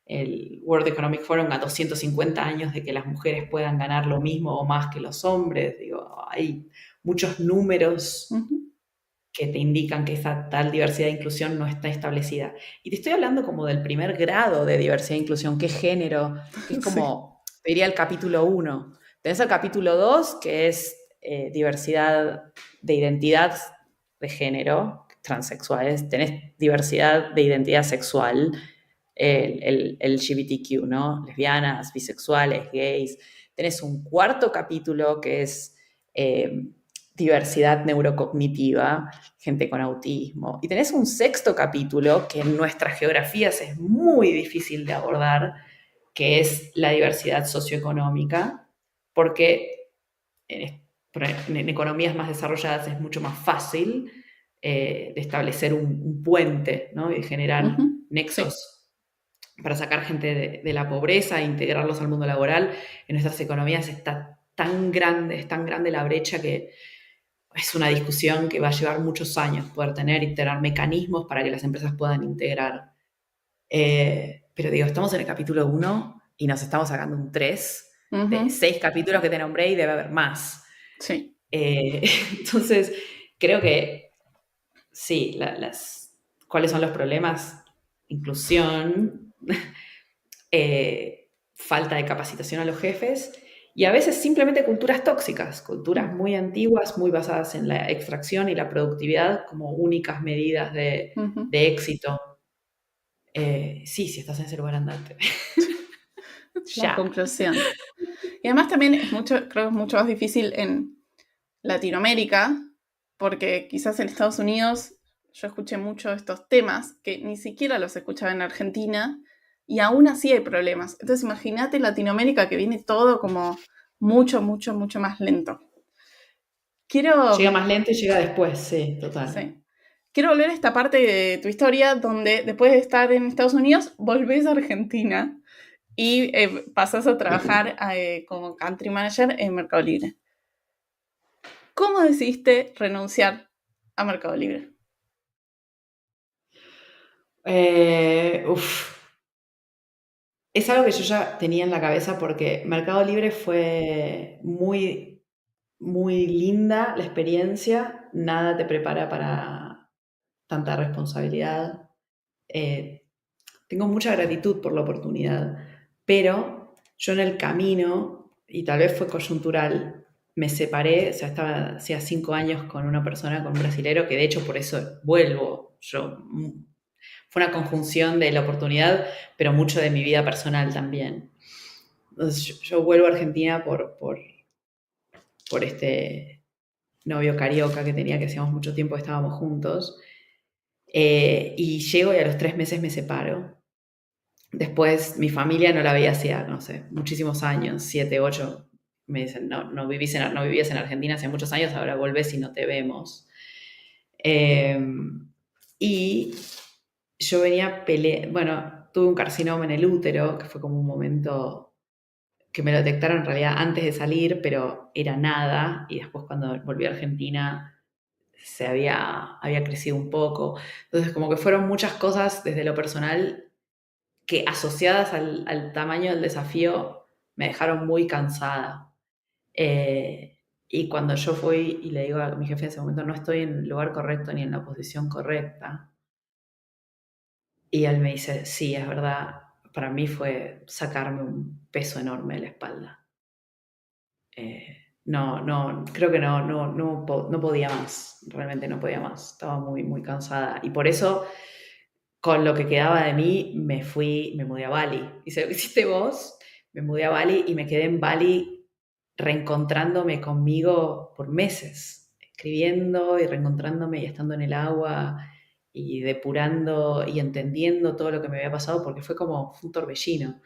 el World Economic Forum, a 250 años de que las mujeres puedan ganar lo mismo o más que los hombres. Digo, hay muchos números que te indican que esa tal diversidad e inclusión no está establecida. Y te estoy hablando como del primer grado de diversidad e inclusión, que es género, que es como, te diría el capítulo 1. Tenés el capítulo 2, que es diversidad de identidad de género, transexuales. Tenés diversidad de identidad sexual, el LGBTQ, ¿no? Lesbianas, bisexuales, gays. Tenés un cuarto capítulo que es diversidad neurocognitiva, gente con autismo. Y tenés un sexto capítulo que en nuestras geografías es muy difícil de abordar, que es la diversidad socioeconómica, porque en economías más desarrolladas es mucho más fácil de establecer un puente, ¿no? Y generar nexos para sacar gente de la pobreza e integrarlos al mundo laboral. En nuestras economías está tan grande la brecha que es una discusión que va a llevar muchos años poder tener mecanismos para que las empresas puedan integrar. Pero digo, estamos en el capítulo 1 y nos estamos sacando un 3 de 6 capítulos que te nombré y debe haber más. Sí. Entonces, creo que sí, ¿cuáles son los problemas? Inclusión, falta de capacitación a los jefes y a veces simplemente culturas tóxicas, culturas muy antiguas, muy basadas en la extracción y la productividad como únicas medidas de éxito. Sí, si estás en ese lugar, andate. La conclusión. Y además también creo que es mucho más difícil en Latinoamérica, porque quizás en Estados Unidos yo escuché mucho estos temas que ni siquiera los escuchaba en Argentina y aún así hay problemas. Entonces imagínate Latinoamérica que viene todo como mucho más lento. Llega más lento y llega después, sí, total. Sí. Quiero volver a esta parte de tu historia donde después de estar en Estados Unidos volvés a Argentina y pasás a trabajar como country manager en Mercado Libre. ¿Cómo decidiste renunciar a Mercado Libre? Es algo que yo ya tenía en la cabeza porque Mercado Libre fue muy, muy linda la experiencia. Nada te prepara para tanta responsabilidad. Tengo mucha gratitud por la oportunidad, pero yo en el camino, y tal vez fue coyuntural, me separé, o sea, estaba hacía 5 años con una persona, con un brasilero, que de hecho por eso vuelvo. Fue una conjunción de la oportunidad, pero mucho de mi vida personal también. Entonces yo vuelvo a Argentina por este novio carioca que tenía, que hacíamos mucho tiempo que estábamos juntos. Y llego y a los 3 meses me separo. Después mi familia no la veía hacía, no sé, muchísimos años, 7, 8. Me dicen, no vivías en Argentina hace muchos años, ahora volvés y no te vemos. Y yo venía bueno, tuve un carcinoma en el útero, que fue como un momento que me lo detectaron en realidad antes de salir, pero era nada, y después cuando volví a Argentina había crecido un poco. Entonces como que fueron muchas cosas desde lo personal que asociadas al tamaño del desafío me dejaron muy cansada. Y cuando yo fui y le digo a mi jefe en ese momento, no estoy en el lugar correcto ni en la posición correcta, y él me dice, sí, es verdad, para mí fue sacarme un peso enorme de la espalda. Creo que no podía más, realmente no podía más, estaba muy, muy cansada. Y por eso, con lo que quedaba de mí, me mudé a Bali. Hice lo que hiciste vos, me mudé a Bali y me quedé en Bali reencontrándome conmigo por meses, escribiendo y reencontrándome y estando en el agua y depurando y entendiendo todo lo que me había pasado, porque fue como un torbellino.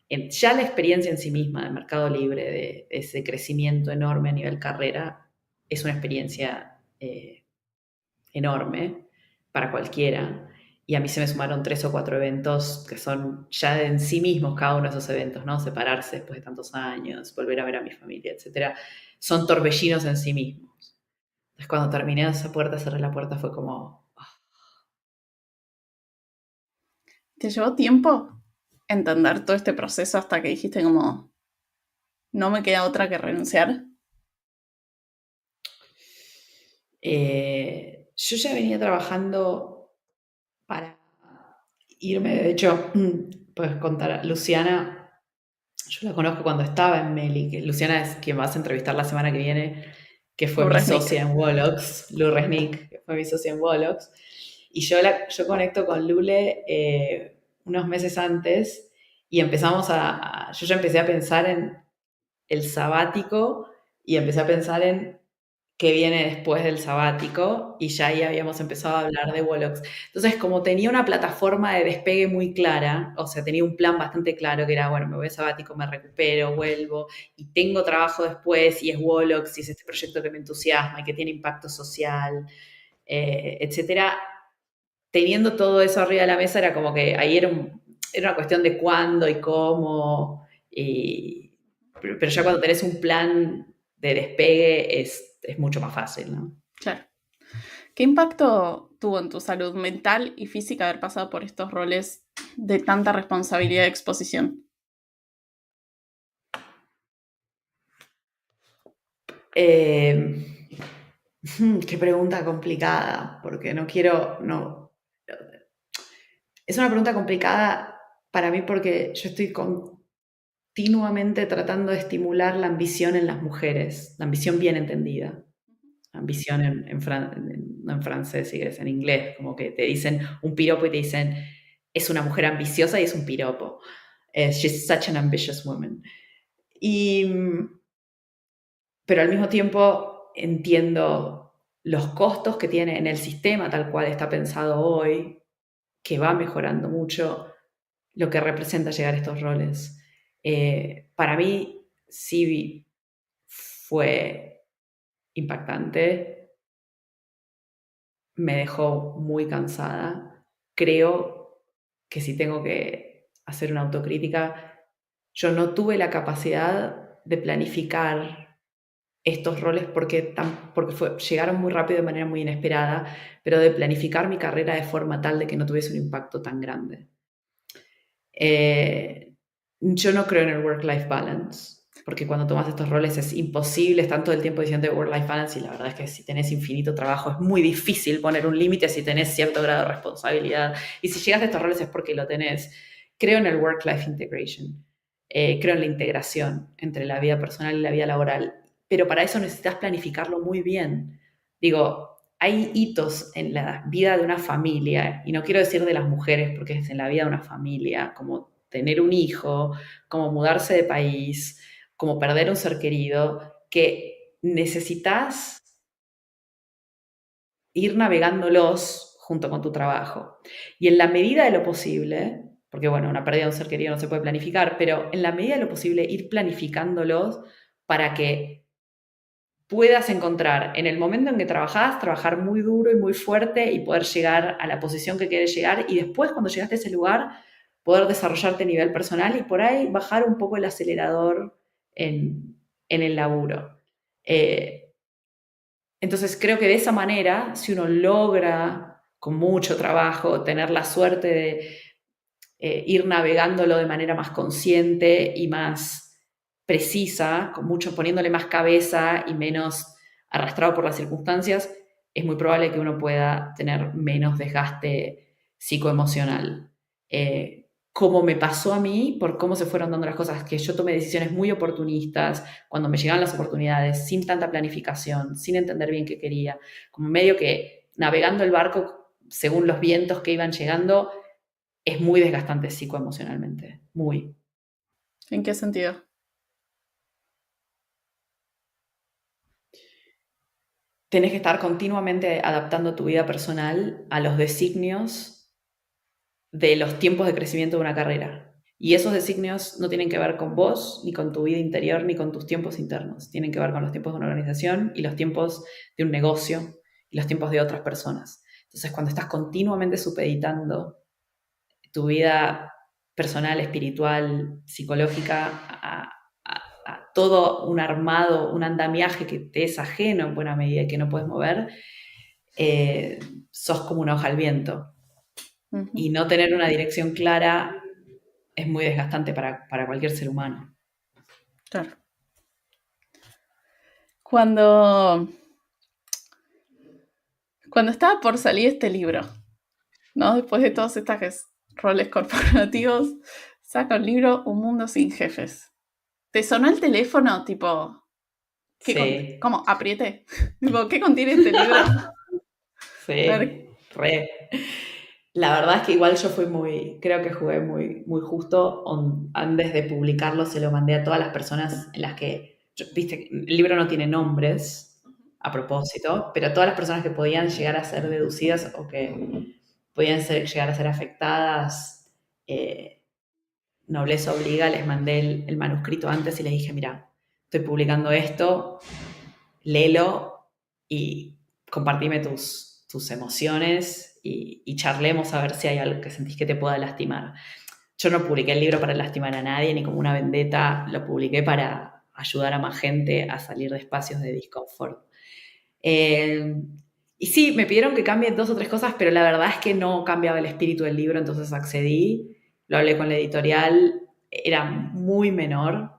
Ya la experiencia en sí misma del Mercado Libre, de ese crecimiento enorme a nivel carrera, es una experiencia enorme para cualquiera. Y a mí se me sumaron 3 o 4 eventos que son ya en sí mismos cada uno de esos eventos, ¿no? Separarse después de tantos años, volver a ver a mi familia, etcétera. Son torbellinos en sí mismos. Entonces cuando terminé esa puerta, cerré la puerta, fue como... ¿Te llevó tiempo entender todo este proceso hasta que dijiste como, no me queda otra que renunciar? Yo ya venía trabajando para irme, de hecho, puedes contar, Luciana, yo la conozco cuando estaba en Meli, que Luciana es quien vas a entrevistar la semana que viene, que fue mi Resnick. socia en Wolox, Lu Resnick, que fue mi socia en Wolox. Y yo conecto con Lule unos meses antes y yo ya empecé a pensar en el sabático y empecé a pensar en qué viene después del sabático y ya ahí habíamos empezado a hablar de Wolox. Entonces, como tenía una plataforma de despegue muy clara, o sea, tenía un plan bastante claro que era, bueno, me voy a sabático, me recupero, vuelvo y tengo trabajo después y es Wolox y es este proyecto que me entusiasma y que tiene impacto social, etcétera. Teniendo todo eso arriba de la mesa era como que ahí era una cuestión de cuándo y cómo, pero ya cuando tenés un plan de despegue es mucho más fácil, ¿no? Claro. ¿Qué impacto tuvo en tu salud mental y física haber pasado por estos roles de tanta responsabilidad y exposición? Qué pregunta complicada, porque es una pregunta complicada para mí porque yo estoy continuamente tratando de estimular la ambición en las mujeres, la ambición bien entendida. Ambición no en francés, si es en inglés, como que te dicen un piropo y te dicen, es una mujer ambiciosa y es un piropo. She's such an ambitious woman. Pero al mismo tiempo entiendo los costos que tiene en el sistema tal cual está pensado hoy, que va mejorando mucho, lo que representa llegar a estos roles. Para mí sí fue impactante, me dejó muy cansada. Creo que si tengo que hacer una autocrítica, yo no tuve la capacidad de planificar estos roles porque llegaron muy rápido de manera muy inesperada, pero de planificar mi carrera de forma tal de que no tuviese un impacto tan grande. Yo no creo en el work-life balance, porque cuando tomas estos roles es imposible, están todo el tiempo diciendo work-life balance y la verdad es que si tenés infinito trabajo es muy difícil poner un límite si tenés cierto grado de responsabilidad y si llegas a estos roles es porque lo tenés. Creo en el work-life integration, creo en la integración entre la vida personal y la vida laboral pero para eso necesitas planificarlo muy bien. Digo, hay hitos en la vida de una familia, y no quiero decir de las mujeres, porque es en la vida de una familia, como tener un hijo, como mudarse de país, como perder un ser querido, que necesitas ir navegándolos junto con tu trabajo. Y en la medida de lo posible, porque bueno, una pérdida de un ser querido no se puede planificar, pero en la medida de lo posible ir planificándolos para que puedas encontrar en el momento en que trabajás, trabajar muy duro y muy fuerte y poder llegar a la posición que quieres llegar y después cuando llegaste a ese lugar poder desarrollarte a nivel personal y por ahí bajar un poco el acelerador en el laburo. Entonces creo que de esa manera, si uno logra con mucho trabajo tener la suerte de ir navegándolo de manera más consciente y más precisa, con mucho poniéndole más cabeza y menos arrastrado por las circunstancias, es muy probable que uno pueda tener menos desgaste psicoemocional. Como me pasó a mí, por cómo se fueron dando las cosas, que yo tomé decisiones muy oportunistas, cuando me llegaban las oportunidades, sin tanta planificación, sin entender bien qué quería, como medio que navegando el barco según los vientos que iban llegando, es muy desgastante psicoemocionalmente, muy. ¿En qué sentido? Tenés que estar continuamente adaptando tu vida personal a los designios de los tiempos de crecimiento de una carrera. Y esos designios no tienen que ver con vos, ni con tu vida interior, ni con tus tiempos internos. Tienen que ver con los tiempos de una organización y los tiempos de un negocio y los tiempos de otras personas. Entonces, cuando estás continuamente supeditando tu vida personal, espiritual, psicológica, a todo un armado, un andamiaje que te es ajeno en buena medida y que no puedes mover, sos como una hoja al viento. Y no tener una dirección clara es muy desgastante para cualquier ser humano. Claro. Cuando estaba por salir este libro, ¿no? Después de todos estos roles corporativos, saca un libro, Un mundo sin jefes. ¿Te sonó el teléfono? Tipo, Sí. ¿cómo? Apriete. Tipo, ¿qué contiene este libro? A ver, Sí, re. La verdad es que igual yo fui creo que jugué muy justo. Antes de publicarlo se lo mandé a todas las personas en las que, viste, el libro no tiene nombres a propósito, pero todas las personas que podían llegar a ser deducidas o que podían llegar a ser afectadas, nobleza obliga, les mandé el manuscrito antes y les dije, mira, estoy publicando esto, léelo y compartime tus emociones y charlemos a ver si hay algo que sentís que te pueda lastimar. Yo no publiqué el libro para lastimar a nadie ni como una vendetta, lo publiqué para ayudar a más gente a salir de espacios de disconfort. Y sí, me pidieron que cambie 2 o 3 cosas, pero la verdad es que no cambiaba el espíritu del libro, entonces accedí, lo hablé con la editorial, era muy menor,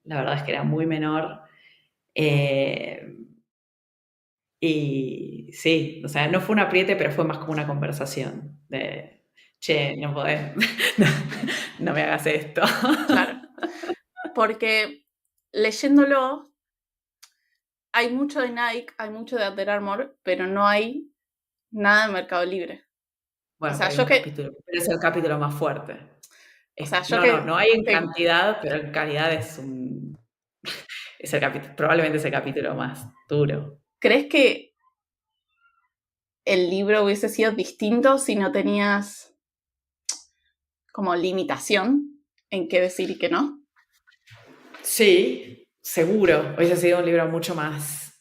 la verdad es que era muy menor. Y sí, o sea, no fue un apriete, pero fue más como una conversación de, che, no podés, no, no me hagas esto. claro. Porque leyéndolo, hay mucho de Nike, hay mucho de Under Armour, pero no hay nada de Mercado Libre. O Bueno, sea, pero hay yo un que, capítulo, pero es el capítulo más fuerte. o sea, yo No que hay en te- cantidad, pero en calidad es el capítulo, probablemente es el capítulo más duro. ¿crees que el libro hubiese sido distinto si no tenías como limitación en qué decir y qué no? Sí, seguro. Hubiese sido un libro mucho más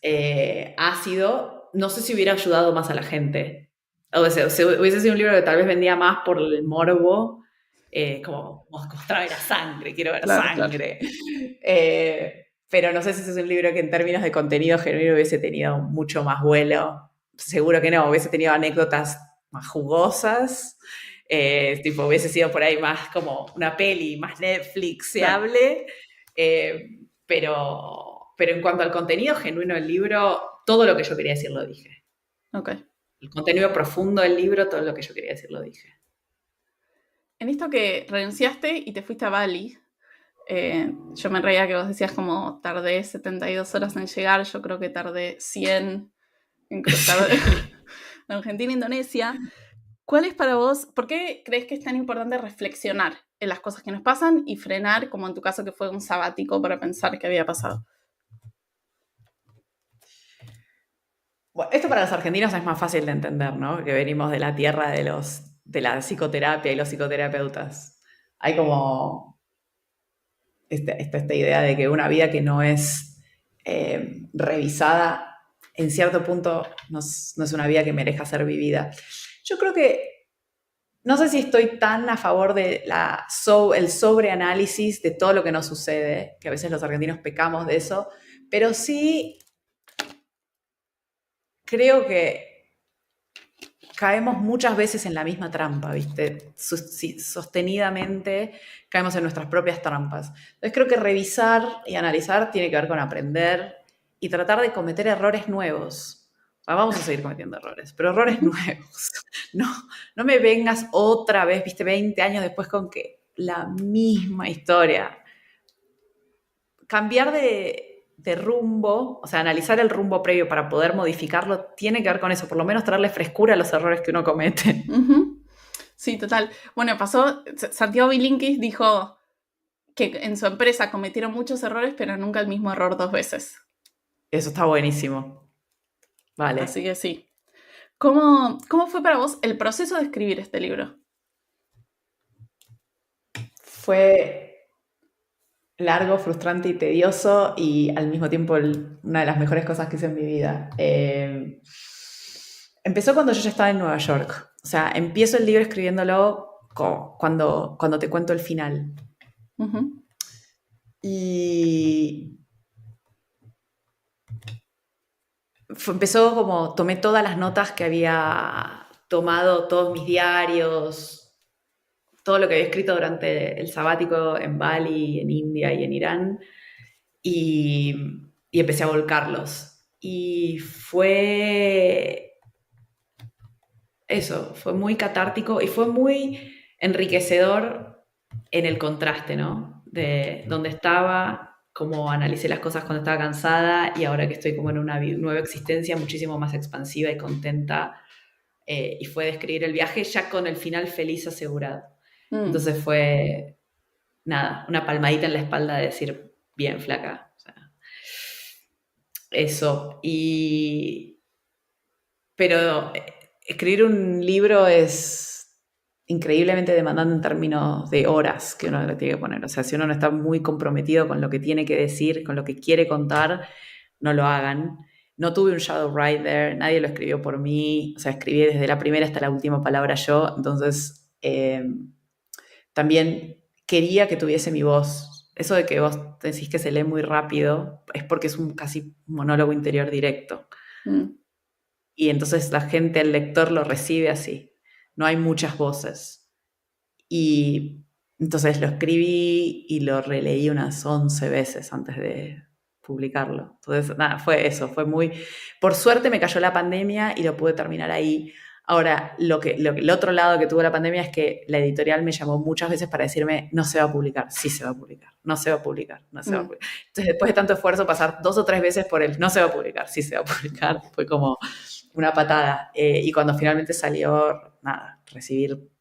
ácido. No sé si hubiera ayudado más a la gente. O sea, hubiese sido un libro que tal vez vendía más por el morbo, como mostrarme la sangre, quiero ver Claro, claro. sangre. Pero no sé si ese es un libro que en términos de contenido genuino hubiese tenido mucho más vuelo. Seguro que no, hubiese tenido anécdotas más jugosas. Tipo, hubiese sido por ahí más como una peli, más Claro. Netflixeable. Pero en cuanto al contenido genuino del libro, todo lo que yo quería decir lo dije. Ok. El contenido profundo del libro, todo lo que yo quería decir lo dije. En esto que renunciaste y te fuiste a Bali, Yo me reía que vos decías como tardé 72 horas en llegar, yo creo que tardé 100 en cruzar de Argentina a Indonesia. ¿Cuál es para vos, por qué crees que es tan importante reflexionar en las cosas que nos pasan y frenar, como en tu caso que fue un sabático para pensar qué había pasado? Bueno, esto para los argentinos es más fácil de entender, ¿no? Que venimos de la tierra de la psicoterapia y los psicoterapeutas. Hay como esta idea de que una vida que no es revisada, en cierto punto, no es una vida que merezca ser vivida. Yo creo que, no sé si estoy tan a favor de el sobreanálisis de todo lo que nos sucede, que a veces los argentinos pecamos de eso, pero sí creo que caemos muchas veces en la misma trampa, ¿viste? Sostenidamente caemos en nuestras propias trampas. Entonces creo que revisar y analizar tiene que ver con aprender y tratar de cometer errores nuevos. O sea, vamos a seguir cometiendo errores, pero errores nuevos. No me vengas otra vez, ¿viste? 20 años después con que la misma historia. Cambiar de rumbo, o sea, analizar el rumbo previo para poder modificarlo, tiene que ver con eso, por lo menos traerle frescura a los errores que uno comete. Sí, total. Bueno, pasó, Santiago Bilinkis dijo que en su empresa cometieron muchos errores, pero nunca el mismo error 2 veces. Eso está buenísimo. Vale. Así que sí. ¿Cómo fue para vos el proceso de escribir este libro? Fue largo, frustrante y tedioso y al mismo tiempo una de las mejores cosas que hice en mi vida. Empezó cuando yo ya estaba en Nueva York. O sea, empiezo el libro escribiéndolo cuando te cuento el final. Y empezó como, tomé todas las notas que había tomado, todos mis diarios, todo lo que había escrito durante el sabático en Bali, en India y en Irán, y empecé a volcarlos. Y fue eso, fue muy catártico y fue muy enriquecedor en el contraste, ¿no? De donde estaba, cómo analicé las cosas cuando estaba cansada y ahora que estoy como en una nueva existencia muchísimo más expansiva y contenta. Y fue describir el viaje ya con el final feliz asegurado. Entonces fue, nada, una palmadita en la espalda de decir, bien, flaca. O sea, eso. Pero escribir un libro es increíblemente demandante en términos de horas que uno le tiene que poner. O sea, si uno no está muy comprometido con lo que tiene que decir, con lo que quiere contar, no lo hagan. No tuve un shadow writer, nadie lo escribió por mí. O sea, escribí desde la primera hasta la última palabra yo. Entonces, también quería que tuviese mi voz. Eso de que vos decís que se lee muy rápido es porque es un casi monólogo interior directo. Y entonces la gente, el lector lo recibe así. No hay muchas voces. Y entonces lo escribí y lo releí unas 11 veces antes de publicarlo. Entonces, nada, fue eso, fue muy... Por suerte me cayó la pandemia y lo pude terminar ahí. Ahora, el otro lado que tuvo la pandemia es que la editorial me llamó muchas veces para decirme, no se va a publicar, sí se va a publicar, no se va a publicar, no se va a publicar. Entonces, después de tanto esfuerzo, pasar 2 o 3 veces por el no se va a publicar, sí se va a publicar, fue como una patada. Y cuando finalmente salió, nada, recibir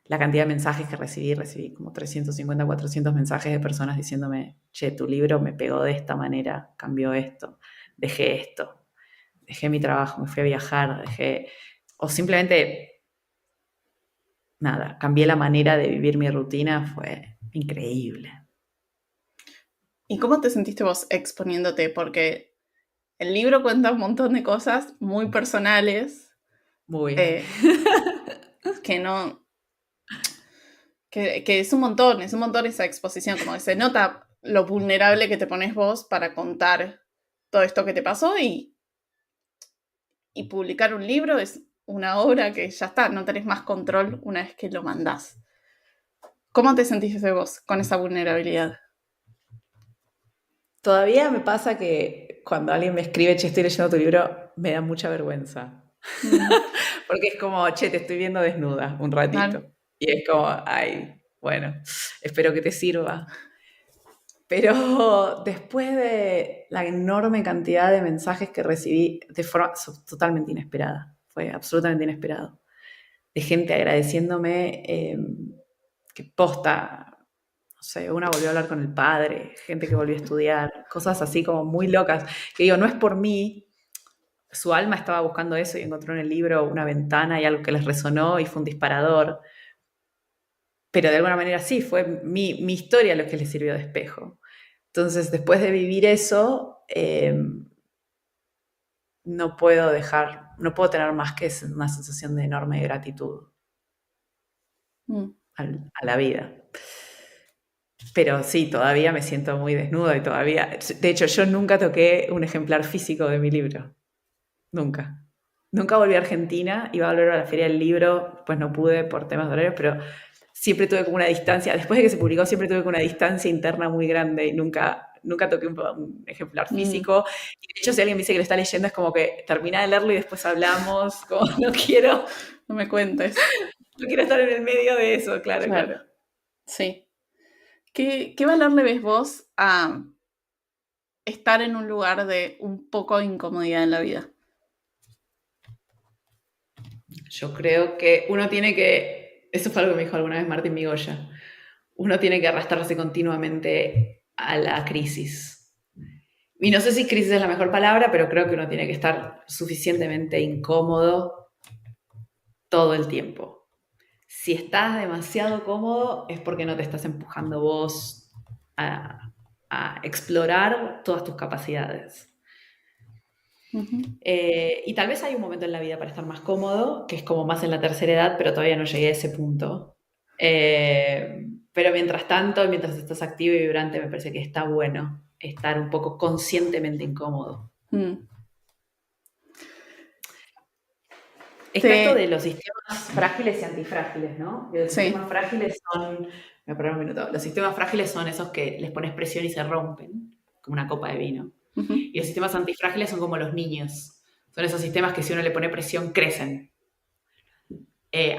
la cantidad de mensajes que recibí como 350, 400 mensajes de personas diciéndome, che, tu libro me pegó de esta manera, cambió esto, dejé mi trabajo, me fui a viajar, o simplemente, nada, cambié la manera de vivir mi rutina, fue increíble. ¿Y cómo te sentiste vos exponiéndote? Porque el libro cuenta un montón de cosas muy personales. Muy. Que no... Que es un montón esa exposición, como que se nota lo vulnerable que te pones vos para contar todo esto que te pasó y publicar un libro es una obra que ya está, no tenés más control una vez que lo mandás. ¿Cómo te sentiste vos con esa vulnerabilidad? Todavía me pasa que cuando alguien me escribe, che, estoy leyendo tu libro, me da mucha vergüenza. Porque es como, che, te estoy viendo desnuda un ratito. Claro. Y es como, ay, bueno, espero que te sirva. Pero después de la enorme cantidad de mensajes que recibí de forma totalmente inesperada, fue absolutamente inesperado, de gente agradeciéndome que posta, no sé, una volvió a hablar con el padre, gente que volvió a estudiar, cosas así como muy locas, que digo, no es por mí, su alma estaba buscando eso y encontró en el libro una ventana y algo que les resonó y fue un disparador, pero de alguna manera sí, fue mi historia lo que les sirvió de espejo. Entonces, después de vivir eso, no puedo tener más que una sensación de enorme gratitud a la vida. Pero sí, todavía me siento muy desnuda y todavía... De hecho, yo nunca toqué un ejemplar físico de mi libro. Nunca. Nunca volví a Argentina, iba a volver a la Feria del Libro, pues no pude por temas de horarios, pero siempre tuve como una distancia, después de que se publicó, siempre tuve como una distancia interna muy grande y nunca toqué un ejemplar físico. Y de hecho, si alguien me dice que lo está leyendo, es como que termina de leerlo y después hablamos, como no quiero... No me cuentes. No quiero estar en el medio de eso, claro. Sí. ¿Qué valor le ves vos a estar en un lugar de un poco de incomodidad en la vida? Yo creo que uno tiene que, eso fue algo que me dijo alguna vez Martín Migoya, uno tiene que arrastrarse continuamente a la crisis. Y no sé si crisis es la mejor palabra, pero creo que uno tiene que estar suficientemente incómodo todo el tiempo. Si estás demasiado cómodo es porque no te estás empujando vos a explorar todas tus capacidades. Y tal vez hay un momento en la vida para estar más cómodo, que es como más en la tercera edad, pero todavía no llegué a ese punto. Pero mientras tanto, mientras estás activo y vibrante, me parece que está bueno estar un poco conscientemente incómodo. Está esto de los sistemas frágiles y antifrágiles, ¿no? Los sistemas frágiles son... Me voy a un minuto. Los sistemas frágiles son esos que les pones presión y se rompen, como una copa de vino. Y los sistemas antifrágiles son como los niños. Son esos sistemas que si uno le pone presión, crecen.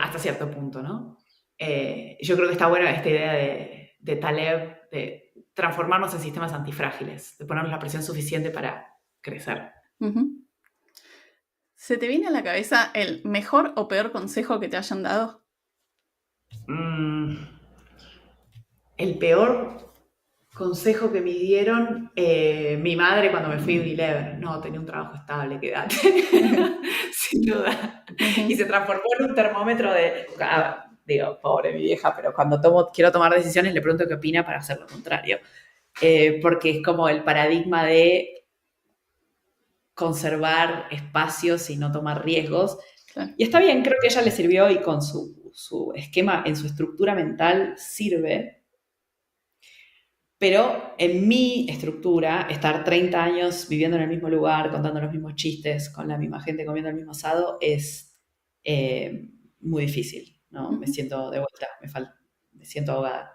Hasta cierto punto, ¿no? Yo creo que está buena esta idea de Taleb de transformarnos en sistemas antifrágiles, de ponernos la presión suficiente para crecer. ¿Se te viene a la cabeza el mejor o peor consejo que te hayan dado? El peor consejo que me dieron, mi madre cuando me fui a Unilever. No, tenía un trabajo estable, quédate. Sin duda. Y se transformó en un termómetro de... digo, pobre mi vieja, pero cuando quiero tomar decisiones le pregunto qué opina para hacer lo contrario. Porque es como el paradigma de conservar espacios y no tomar riesgos. Claro. Y está bien, creo que a ella le sirvió y con su esquema, en su estructura mental, sirve. Pero en mi estructura, estar 30 años viviendo en el mismo lugar, contando los mismos chistes, con la misma gente, comiendo el mismo asado, es muy difícil, ¿no? Me siento de vuelta, me siento ahogada.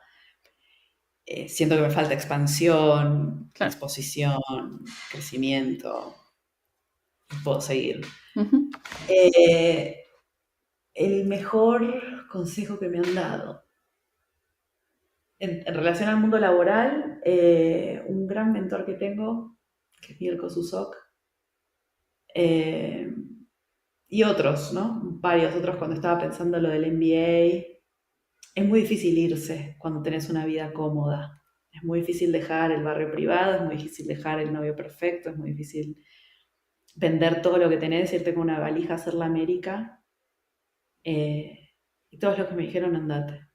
Siento que me falta expansión, exposición, crecimiento. Puedo seguir. El mejor consejo que me han dado en relación al mundo laboral, un gran mentor que tengo, que es Mirko Susok, y otros, ¿no? Varios otros cuando estaba pensando lo del MBA. Es muy difícil irse cuando tenés una vida cómoda. Es muy difícil dejar el barrio privado, es muy difícil dejar el novio perfecto, es muy difícil vender todo lo que tenés, irte con una valija a hacer la América. Y todos los que me dijeron, andate.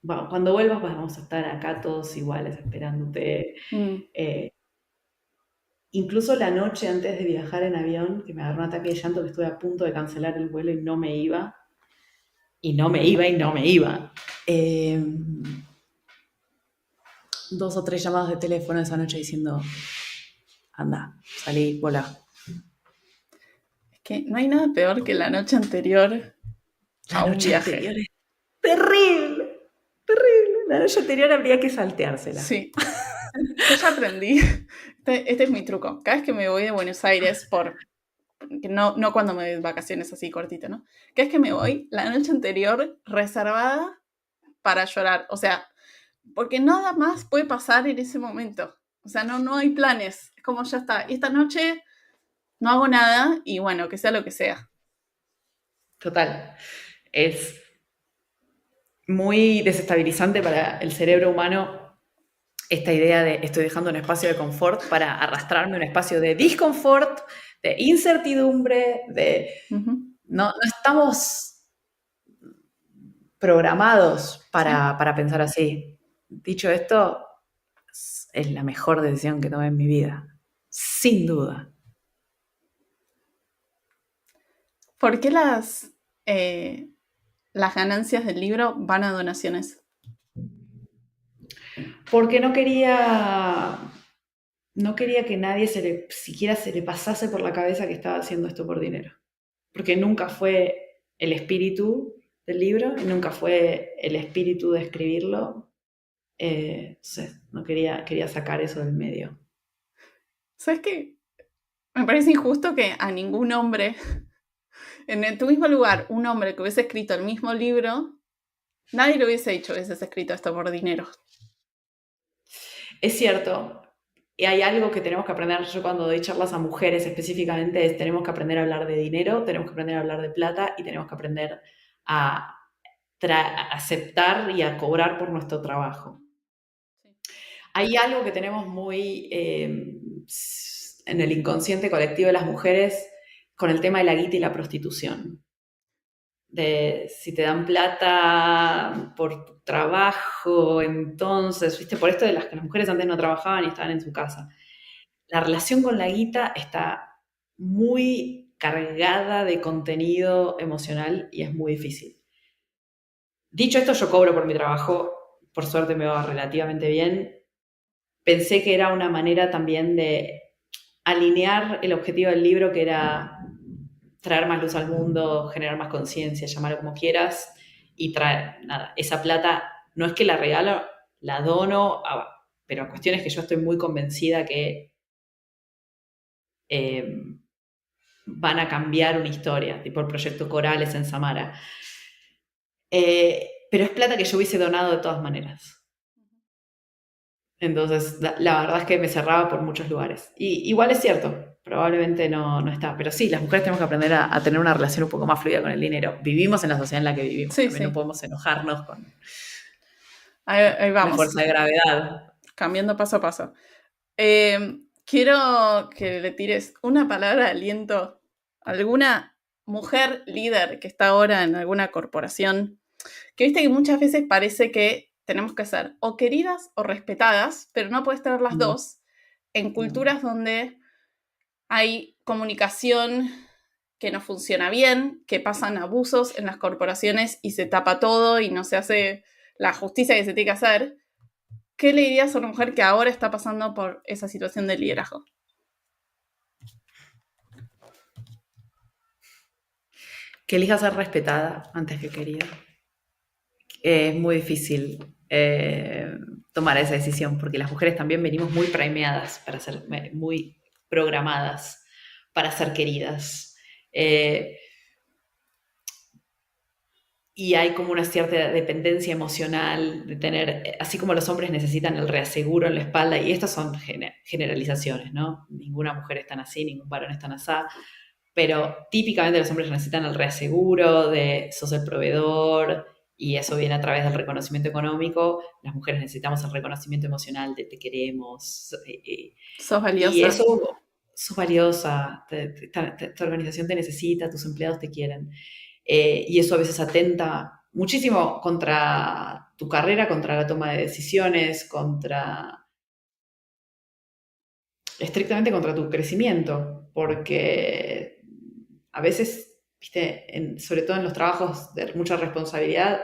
Bueno, cuando vuelvas vamos a estar acá todos iguales esperándote. Incluso la noche antes de viajar en avión, que me agarró un ataque de llanto, que estuve a punto de cancelar el vuelo y no me iba. Y no me iba. 2 o 3 llamadas de teléfono esa noche diciendo, anda, salí, volá. Es que no hay nada peor que la noche anterior a un viaje. Anterior es terrible. La noche anterior habría que salteársela. Sí. Yo ya aprendí. Este es mi truco. Cada vez que me voy de Buenos Aires no cuando me doy vacaciones así cortito, ¿no? Cada vez que me voy, la noche anterior reservada para llorar. O sea, porque nada más puede pasar en ese momento. O sea, no hay planes. Es como ya está. Esta noche no hago nada y bueno, que sea lo que sea. Total. Es muy desestabilizante para el cerebro humano esta idea de estoy dejando un espacio de confort para arrastrarme a un espacio de disconfort, de incertidumbre, de... Ujú. No estamos programados Sí. para pensar así. Dicho esto, es la mejor decisión que tomé en mi vida, sin duda. ¿Por qué las ganancias del libro van a donaciones? Porque no quería que nadie siquiera se le pasase por la cabeza que estaba haciendo esto por dinero. Porque nunca fue el espíritu del libro y nunca fue el espíritu de escribirlo. No quería sacar eso del medio. ¿Sabes qué? Me parece injusto que a ningún hombre, en tu mismo lugar, un hombre que hubiese escrito el mismo libro, nadie lo hubiese dicho, hubiese escrito esto por dinero. Es cierto, y hay algo que tenemos que aprender. Yo cuando doy charlas a mujeres específicamente es tenemos que aprender a hablar de dinero, tenemos que aprender a hablar de plata y tenemos que aprender a aceptar y a cobrar por nuestro trabajo. Hay algo que tenemos muy en el inconsciente colectivo de las mujeres con el tema de la guita y la prostitución. De si te dan plata por tu trabajo, entonces, viste, por esto de las que las mujeres antes no trabajaban y estaban en su casa. La relación con la guita está muy cargada de contenido emocional y es muy difícil. Dicho esto, yo cobro por mi trabajo, por suerte me va relativamente bien. Pensé que era una manera también de alinear el objetivo del libro, que era traer más luz al mundo, generar más conciencia, llamarlo como quieras, y traer, nada, esa plata no es que la regalo, la dono, pero cuestión es que yo estoy muy convencida que eh, van a cambiar una historia, tipo el proyecto Corales en Samara. Pero es plata que yo hubiese donado de todas maneras. Entonces, la verdad es que me cerraba por muchos lugares. Y igual es cierto, probablemente no está. Pero sí, las mujeres tenemos que aprender a tener una relación un poco más fluida con el dinero. Vivimos en la sociedad en la que vivimos. Sí, También no sí. podemos enojarnos con Ahí la vamos, fuerza de gravedad. cambiando paso a paso. Quiero que le tires una palabra de aliento a alguna mujer líder que está ahora en alguna corporación, que viste que muchas veces parece que tenemos que ser o queridas o respetadas, pero no puedes tener las Mm, dos en mm. culturas donde hay comunicación que no funciona bien, que pasan abusos en las corporaciones y se tapa todo y no se hace la justicia que se tiene que hacer. ¿Qué le dirías a una mujer que ahora está pasando por esa situación de liderazgo? Que elija ser respetada antes que querida. Es muy difícil tomar esa decisión, porque las mujeres también venimos muy primeadas para ser, muy programadas para ser queridas. Y hay como una cierta dependencia emocional de tener, así como los hombres necesitan el reaseguro en la espalda, y estas son generalizaciones, ¿no? Ninguna mujer es tan así, ningún varón es tan así, pero típicamente los hombres necesitan el reaseguro de sos el proveedor, y eso viene a través del reconocimiento económico. Las mujeres necesitamos el reconocimiento emocional de te queremos, Sos y valiosa. eso, sos valiosa, tu organización te necesita, tus empleados te quieren. Y eso a veces atenta muchísimo contra tu carrera, contra la toma de decisiones, estrictamente contra tu crecimiento, porque a veces, viste, sobre todo en los trabajos de mucha responsabilidad,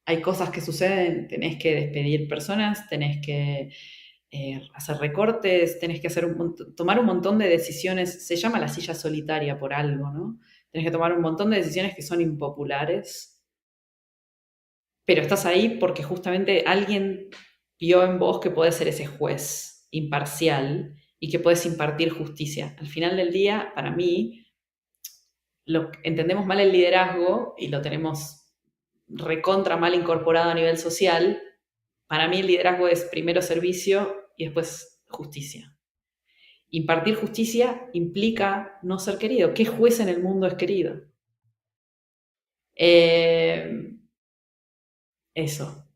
hay cosas que suceden, tenés que despedir personas, tenés que hacer recortes, tenés que tomar un montón de decisiones. Se llama la silla solitaria por algo, ¿no? Tenés que tomar un montón de decisiones que son impopulares, pero estás ahí porque justamente alguien vio en vos que podés ser ese juez imparcial y que podés impartir justicia. Al final del día, para mí, entendemos mal el liderazgo y lo tenemos recontra mal incorporado a nivel social, para mí el liderazgo es primero servicio y después justicia. Impartir justicia implica no ser querido. ¿Qué juez en el mundo es querido? Eso.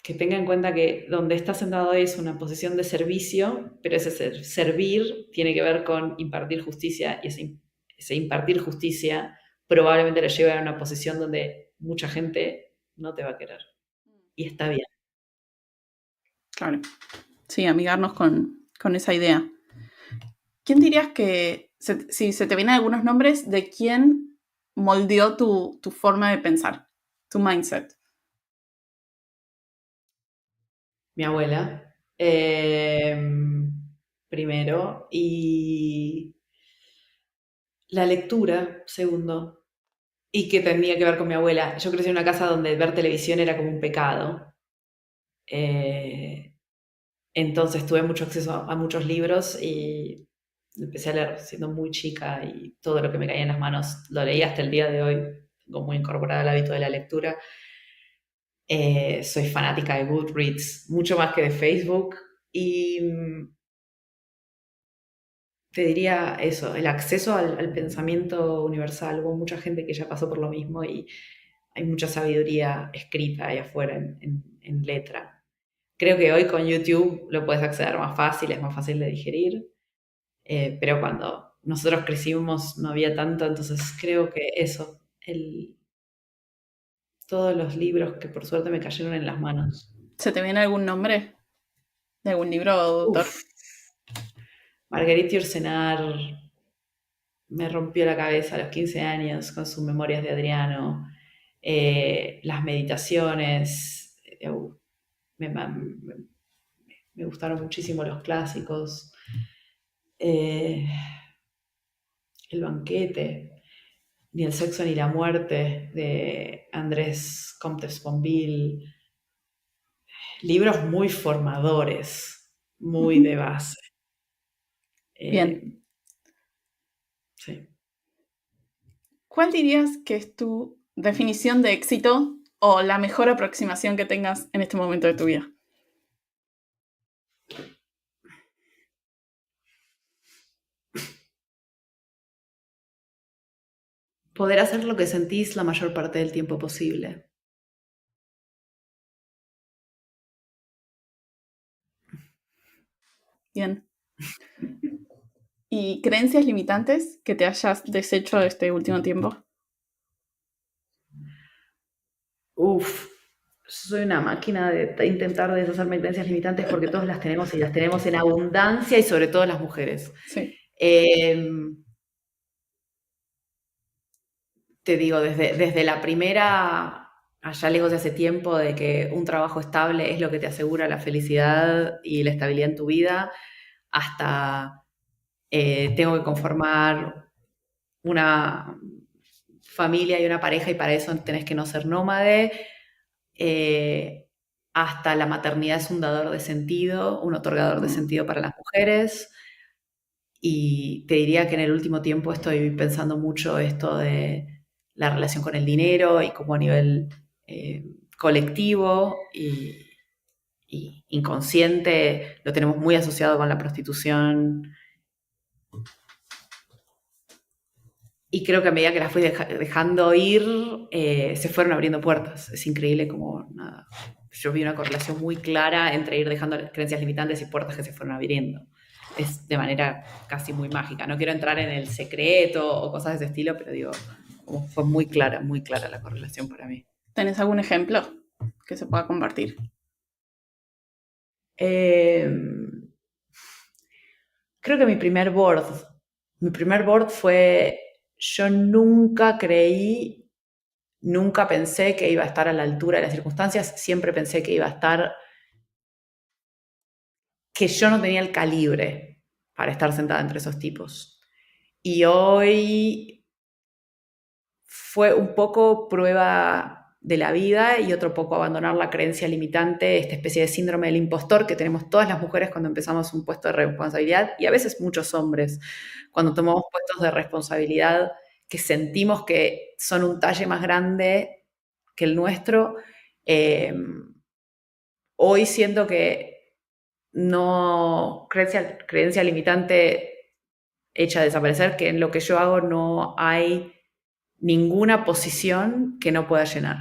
Que tenga en cuenta que donde está sentado hoy es una posición de servicio, pero ese servir tiene que ver con impartir justicia y ese impartir justicia probablemente lo lleve a una posición donde mucha gente no te va a querer. Y está bien. Claro. Sí, amigarnos con esa idea. ¿Quién dirías que, si se te vienen algunos nombres, de quién moldeó tu forma de pensar, tu mindset? Mi abuela, primero, y la lectura, segundo, y que tenía que ver con mi abuela. Yo crecí en una casa donde ver televisión era como un pecado. Entonces tuve mucho acceso a muchos libros y empecé a leer siendo muy chica y todo lo que me caía en las manos lo leí hasta el día de hoy. Tengo muy incorporado el hábito de la lectura. Soy fanática de Goodreads, mucho más que de Facebook. Y te diría eso, el acceso al pensamiento universal. Hubo mucha gente que ya pasó por lo mismo y hay mucha sabiduría escrita ahí afuera en letra. Creo que hoy con YouTube lo puedes acceder más fácil, es más fácil de digerir, pero cuando nosotros crecimos no había tanto, entonces creo que eso, todos los libros que por suerte me cayeron en las manos. ¿Se te viene algún nombre de algún libro o autor? Uf, Marguerite Yourcenar me rompió la cabeza a los 15 años con sus Memorias de Adriano, las meditaciones, me, me- me gustaron muchísimo los clásicos. Eh, el banquete, ni el sexo ni la muerte de Andrés Comte Sponville. Libros muy formadores, muy de base. Bien. Sí. ¿Cuál dirías que es tu definición de éxito o la mejor aproximación que tengas en este momento de tu vida? Poder hacer lo que sentís la mayor parte del tiempo posible. Bien. ¿Y creencias limitantes que te hayas deshecho este último tiempo? Uf, soy una máquina de intentar deshacerme de creencias limitantes porque todos las tenemos y las tenemos en abundancia y sobre todo las mujeres. Sí. Te digo, desde la primera, allá lejos de hace tiempo, de que un trabajo estable es lo que te asegura la felicidad y la estabilidad en tu vida, hasta tengo que conformar una familia y una pareja y para eso tenés que no ser nómade, hasta la maternidad es un dador de sentido, un otorgador de sentido para las mujeres. Y te diría que en el último tiempo estoy pensando mucho esto de la relación con el dinero y como a nivel colectivo y inconsciente lo tenemos muy asociado con la prostitución. Y creo que a medida que las fui dejando ir, se fueron abriendo puertas. Es increíble como nada. Yo vi una correlación muy clara entre ir dejando creencias limitantes y puertas que se fueron abriendo. Es de manera casi muy mágica. No quiero entrar en el secreto o cosas de ese estilo, pero digo, fue muy clara la correlación para mí. ¿Tenés algún ejemplo que se pueda compartir? Creo que mi primer board fue, yo nunca creí, nunca pensé que iba a estar a la altura de las circunstancias, siempre pensé que iba a estar, que yo no tenía el calibre para estar sentada entre esos tipos. Y hoy fue un poco prueba de la vida y otro poco abandonar la creencia limitante, esta especie de síndrome del impostor que tenemos todas las mujeres cuando empezamos un puesto de responsabilidad y a veces muchos hombres cuando tomamos puestos de responsabilidad que sentimos que son un talle más grande que el nuestro. Hoy siento que no, creencia limitante hecha desaparecer, que en lo que yo hago no hay ninguna posición que no pueda llenar.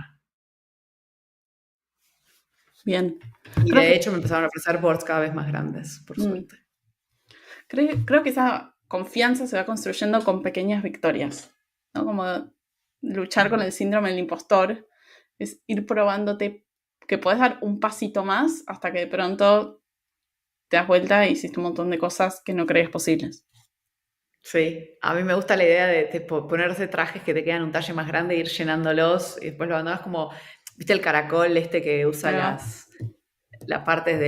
Bien. Y Creo de que, hecho me empezaron a ofrecer boards cada vez más grandes, por suerte. creo que esa confianza se va construyendo con pequeñas victorias, ¿no? Como luchar con el síndrome del impostor, es ir probándote que puedes dar un pasito más hasta que de pronto te das vuelta y hiciste un montón de cosas que no creías posibles. Sí, a mí me gusta la idea de ponerse trajes que te quedan un talle más grande, ir llenándolos y después lo abandonas como, ¿viste el caracol este que usa las partes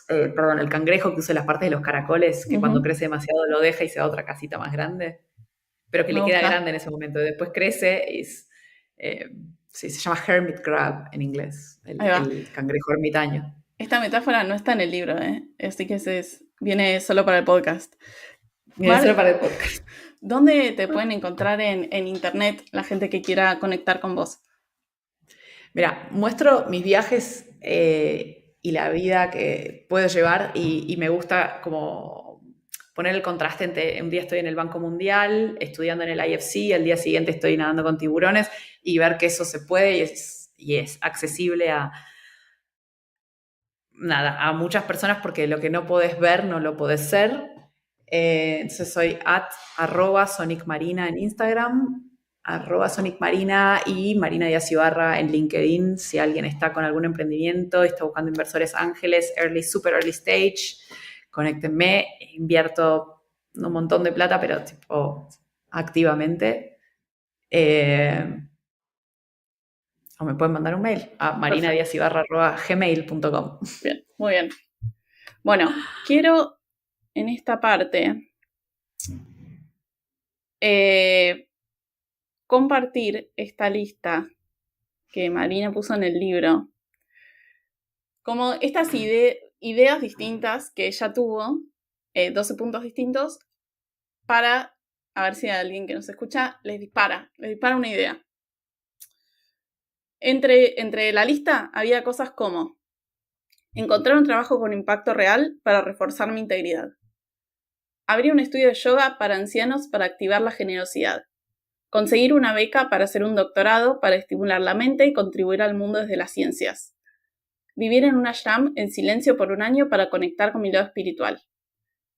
perdón, el cangrejo que usa las partes de los caracoles, que cuando crece demasiado lo deja y se va a otra casita más grande, pero que Me le queda gusta. grande en ese momento, y después crece y sí, se llama hermit crab en inglés, Ahí va. el cangrejo ermitaño. Esta metáfora no está en el libro, ¿eh? Así que viene solo para el podcast. Mira, eso era Mar, para el podcast. ¿dónde te pueden encontrar en internet la gente que quiera conectar con vos? Mira, muestro mis viajes y la vida que puedo llevar y me gusta como poner el contraste entre un día estoy en el Banco Mundial estudiando en el IFC, al día siguiente estoy nadando con tiburones y ver que eso se puede y es accesible a muchas personas porque lo que no podés ver no lo podés ser. Entonces soy @sonicmarina en Instagram, @sonicmarina y Marina Díaz Ibarra en LinkedIn. Si alguien está con algún emprendimiento, está buscando inversores ángeles, super early stage, conéctenme. Invierto un montón de plata, pero tipo activamente. O me pueden mandar un mail a marinadiazibarra@gmail.com. Bien, muy bien. Bueno, quiero en esta parte compartir esta lista que Marina puso en el libro, como estas ideas distintas que ella tuvo, 12 puntos distintos, para, a ver si a alguien que nos escucha les dispara una idea. Entre la lista había cosas como encontrar un trabajo con impacto real para reforzar mi integridad. Abrir un estudio de yoga para ancianos para activar la generosidad. Conseguir una beca para hacer un doctorado para estimular la mente y contribuir al mundo desde las ciencias. Vivir en un ashram en silencio por un año para conectar con mi lado espiritual.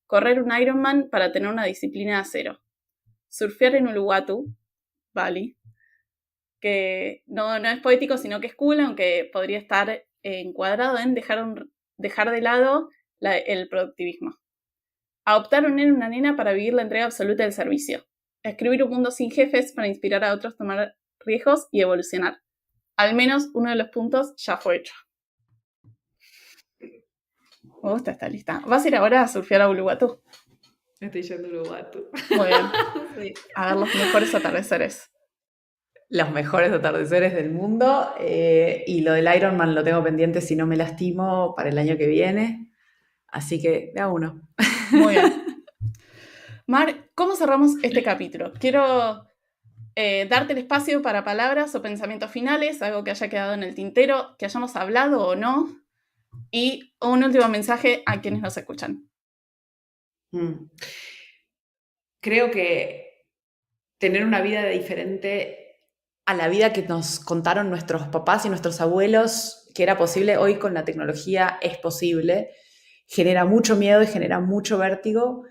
Correr un Ironman para tener una disciplina de acero. Surfear en Uluwatu, Bali, que no es poético, sino que es cool, aunque podría estar encuadrado en dejar de lado el productivismo. Adoptar un nene o una nena para vivir la entrega absoluta del servicio. Escribir un mundo sin jefes para inspirar a otros a tomar riesgos y evolucionar. Al menos uno de los puntos ya fue hecho. Me gusta esta lista. ¿Vas a ir ahora a surfear a Uluwatu? Estoy yendo a Uluwatu. Muy bien. Sí. A ver los mejores atardeceres. Los mejores atardeceres del mundo y lo del Ironman lo tengo pendiente si no me lastimo para el año que viene. Así que de a uno. Muy bien. Mar, ¿cómo cerramos este capítulo? Quiero darte el espacio para palabras o pensamientos finales, algo que haya quedado en el tintero, que hayamos hablado o no, y un último mensaje a quienes nos escuchan. Creo que tener una vida diferente a la vida que nos contaron nuestros papás y nuestros abuelos, que era posible, hoy con la tecnología es posible, genera mucho miedo y genera mucho vértigo.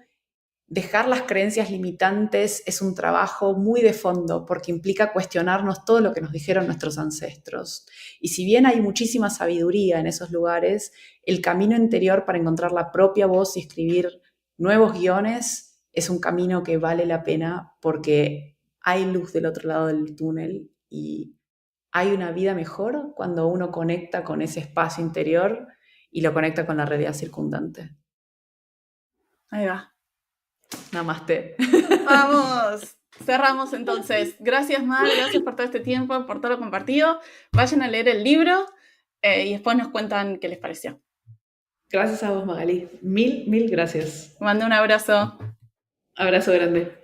Dejar las creencias limitantes es un trabajo muy de fondo porque implica cuestionarnos todo lo que nos dijeron nuestros ancestros. Y si bien hay muchísima sabiduría en esos lugares, el camino interior para encontrar la propia voz y escribir nuevos guiones es un camino que vale la pena porque hay luz del otro lado del túnel y hay una vida mejor cuando uno conecta con ese espacio interior y lo conecta con la realidad circundante. Ahí va. Namaste. ¡Vamos! Cerramos entonces. Gracias, Mar, gracias por todo este tiempo, por todo lo compartido. Vayan a leer el libro y después nos cuentan qué les pareció. Gracias a vos, Magali. Mil gracias. Te mando un abrazo. Abrazo grande.